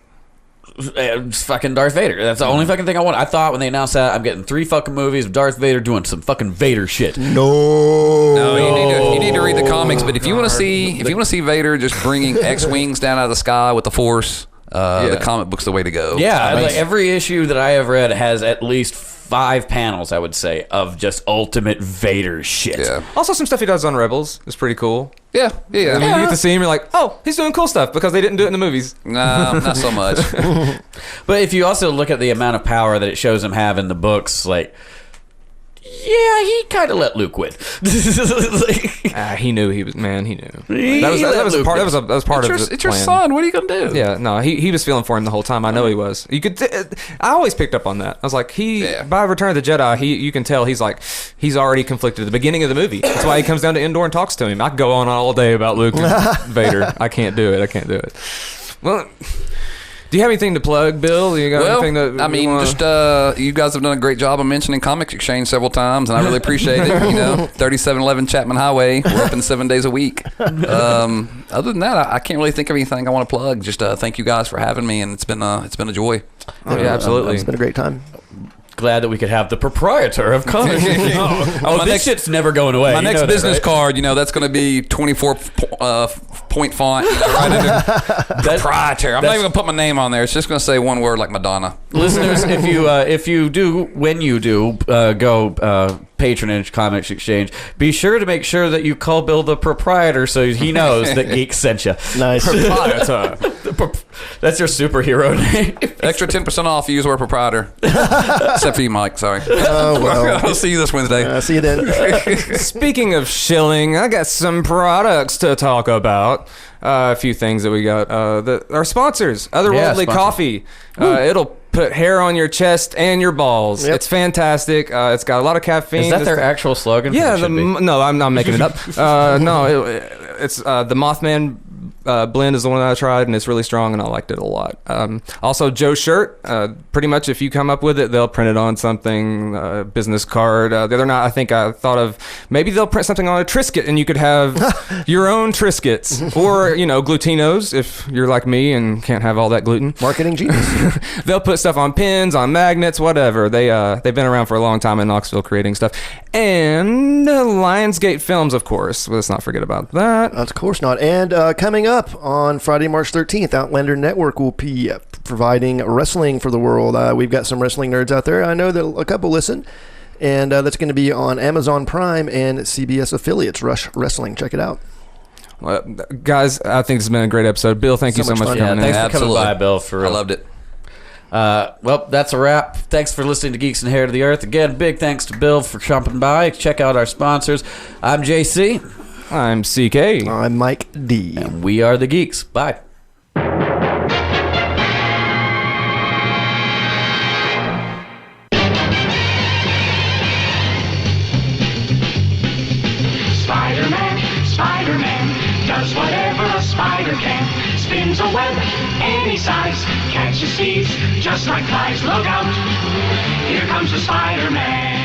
It's fucking Darth Vader. That's the only fucking thing I want. I thought when they announced that I'm getting 3 fucking movies of Darth Vader doing some fucking Vader shit. No, you need to read the comics. But if you want to see Vader just bringing X-wings down out of the sky with the Force, the comic book's the way to go. Yeah, like every issue that I have read has at least 5 panels, I would say, of just ultimate Vader shit. Yeah. also some stuff he does on Rebels is pretty cool. Yeah. I mean, you get to see him, you're like, oh, he's doing cool stuff because they didn't do it in the movies. Nah, not so much. But if you also look at the amount of power that it shows him have in the books, like, yeah, he kind of let Luke win. He knew he was. Man, he knew. He That was let part. Luke That was part of the It's your plan. son. What are you gonna do? Yeah, no, he was feeling for him the whole time. I know he was. You could. I always picked up on that. I was like, by Return of the Jedi, you can tell he's already conflicted at the beginning of the movie. That's why he comes down to Endor and talks to him. I could go on all day about Luke and Vader. I can't do it. Well, do you have anything to plug, Bill? You got anything that I mean, you guys have done a great job of mentioning Comics Exchange several times, and I really appreciate it. 3711 Chapman Highway. We're open 7 days a week. Other than that, I can't really think of anything I want to plug. Just thank you guys for having me, and it's been a joy. Oh, yeah, absolutely. It's been a great time. Glad that we could have the proprietor of comics. This shit's never going away. My You next know that, business right? card, that's going to be 24 point font. Right under proprietor. I'm not even going to put my name on there. It's just going to say one word like Madonna. Listeners, if you do go patronage Comics Exchange, be sure to make sure that you call Bill the proprietor so he knows that Geeks sent you. Nice. That's your superhero name. Extra 10% off. Use the word proprietor. Except for you, Mike. Sorry. Oh, well. I'll see you this Wednesday. See you then. Speaking of shilling, I got some products to talk about. A few things that we got. Our sponsors, Otherworldly Coffee. It'll put hair on your chest and your balls. Yep. It's fantastic. It's got a lot of caffeine. Is that their actual slogan? Yeah, no, I'm not making it up. No, it's the Mothman blend is the one that I tried, and it's really strong, and I liked it a lot. Also, Joe's shirt. Pretty much, if you come up with it, they'll print it on something, business card. The other night, I think I thought of maybe they'll print something on a Triscuit, and you could have your own Triscuits, or glutinos if you're like me and can't have all that gluten. Marketing genius. They'll put stuff on pins, on magnets, whatever. They've been around for a long time in Knoxville creating stuff. And Lionsgate Films, of course. Let's not forget about that. Of course not. And coming up on Friday, March 13th, Outlander Network will be providing wrestling for the world. We've got some wrestling nerds out there. I know that a couple listen. And that's going to be on Amazon Prime and CBS affiliates, Rush Wrestling. Check it out. Well, guys, I think this has been a great episode. Bill, thank you so much for coming in. Thanks for Absolutely. coming by, Bill. For real. I loved it. Well, that's a wrap. Thanks for listening to Geeks and Hair to the Earth. Again, big thanks to Bill for jumping by. Check out our sponsors. I'm JC. I'm CK. I'm Mike D. And we are the Geeks. Bye. Spider-Man does whatever a spider can. Spins a web any size, catches thieves just like flies. Look out, here comes the Spider-Man.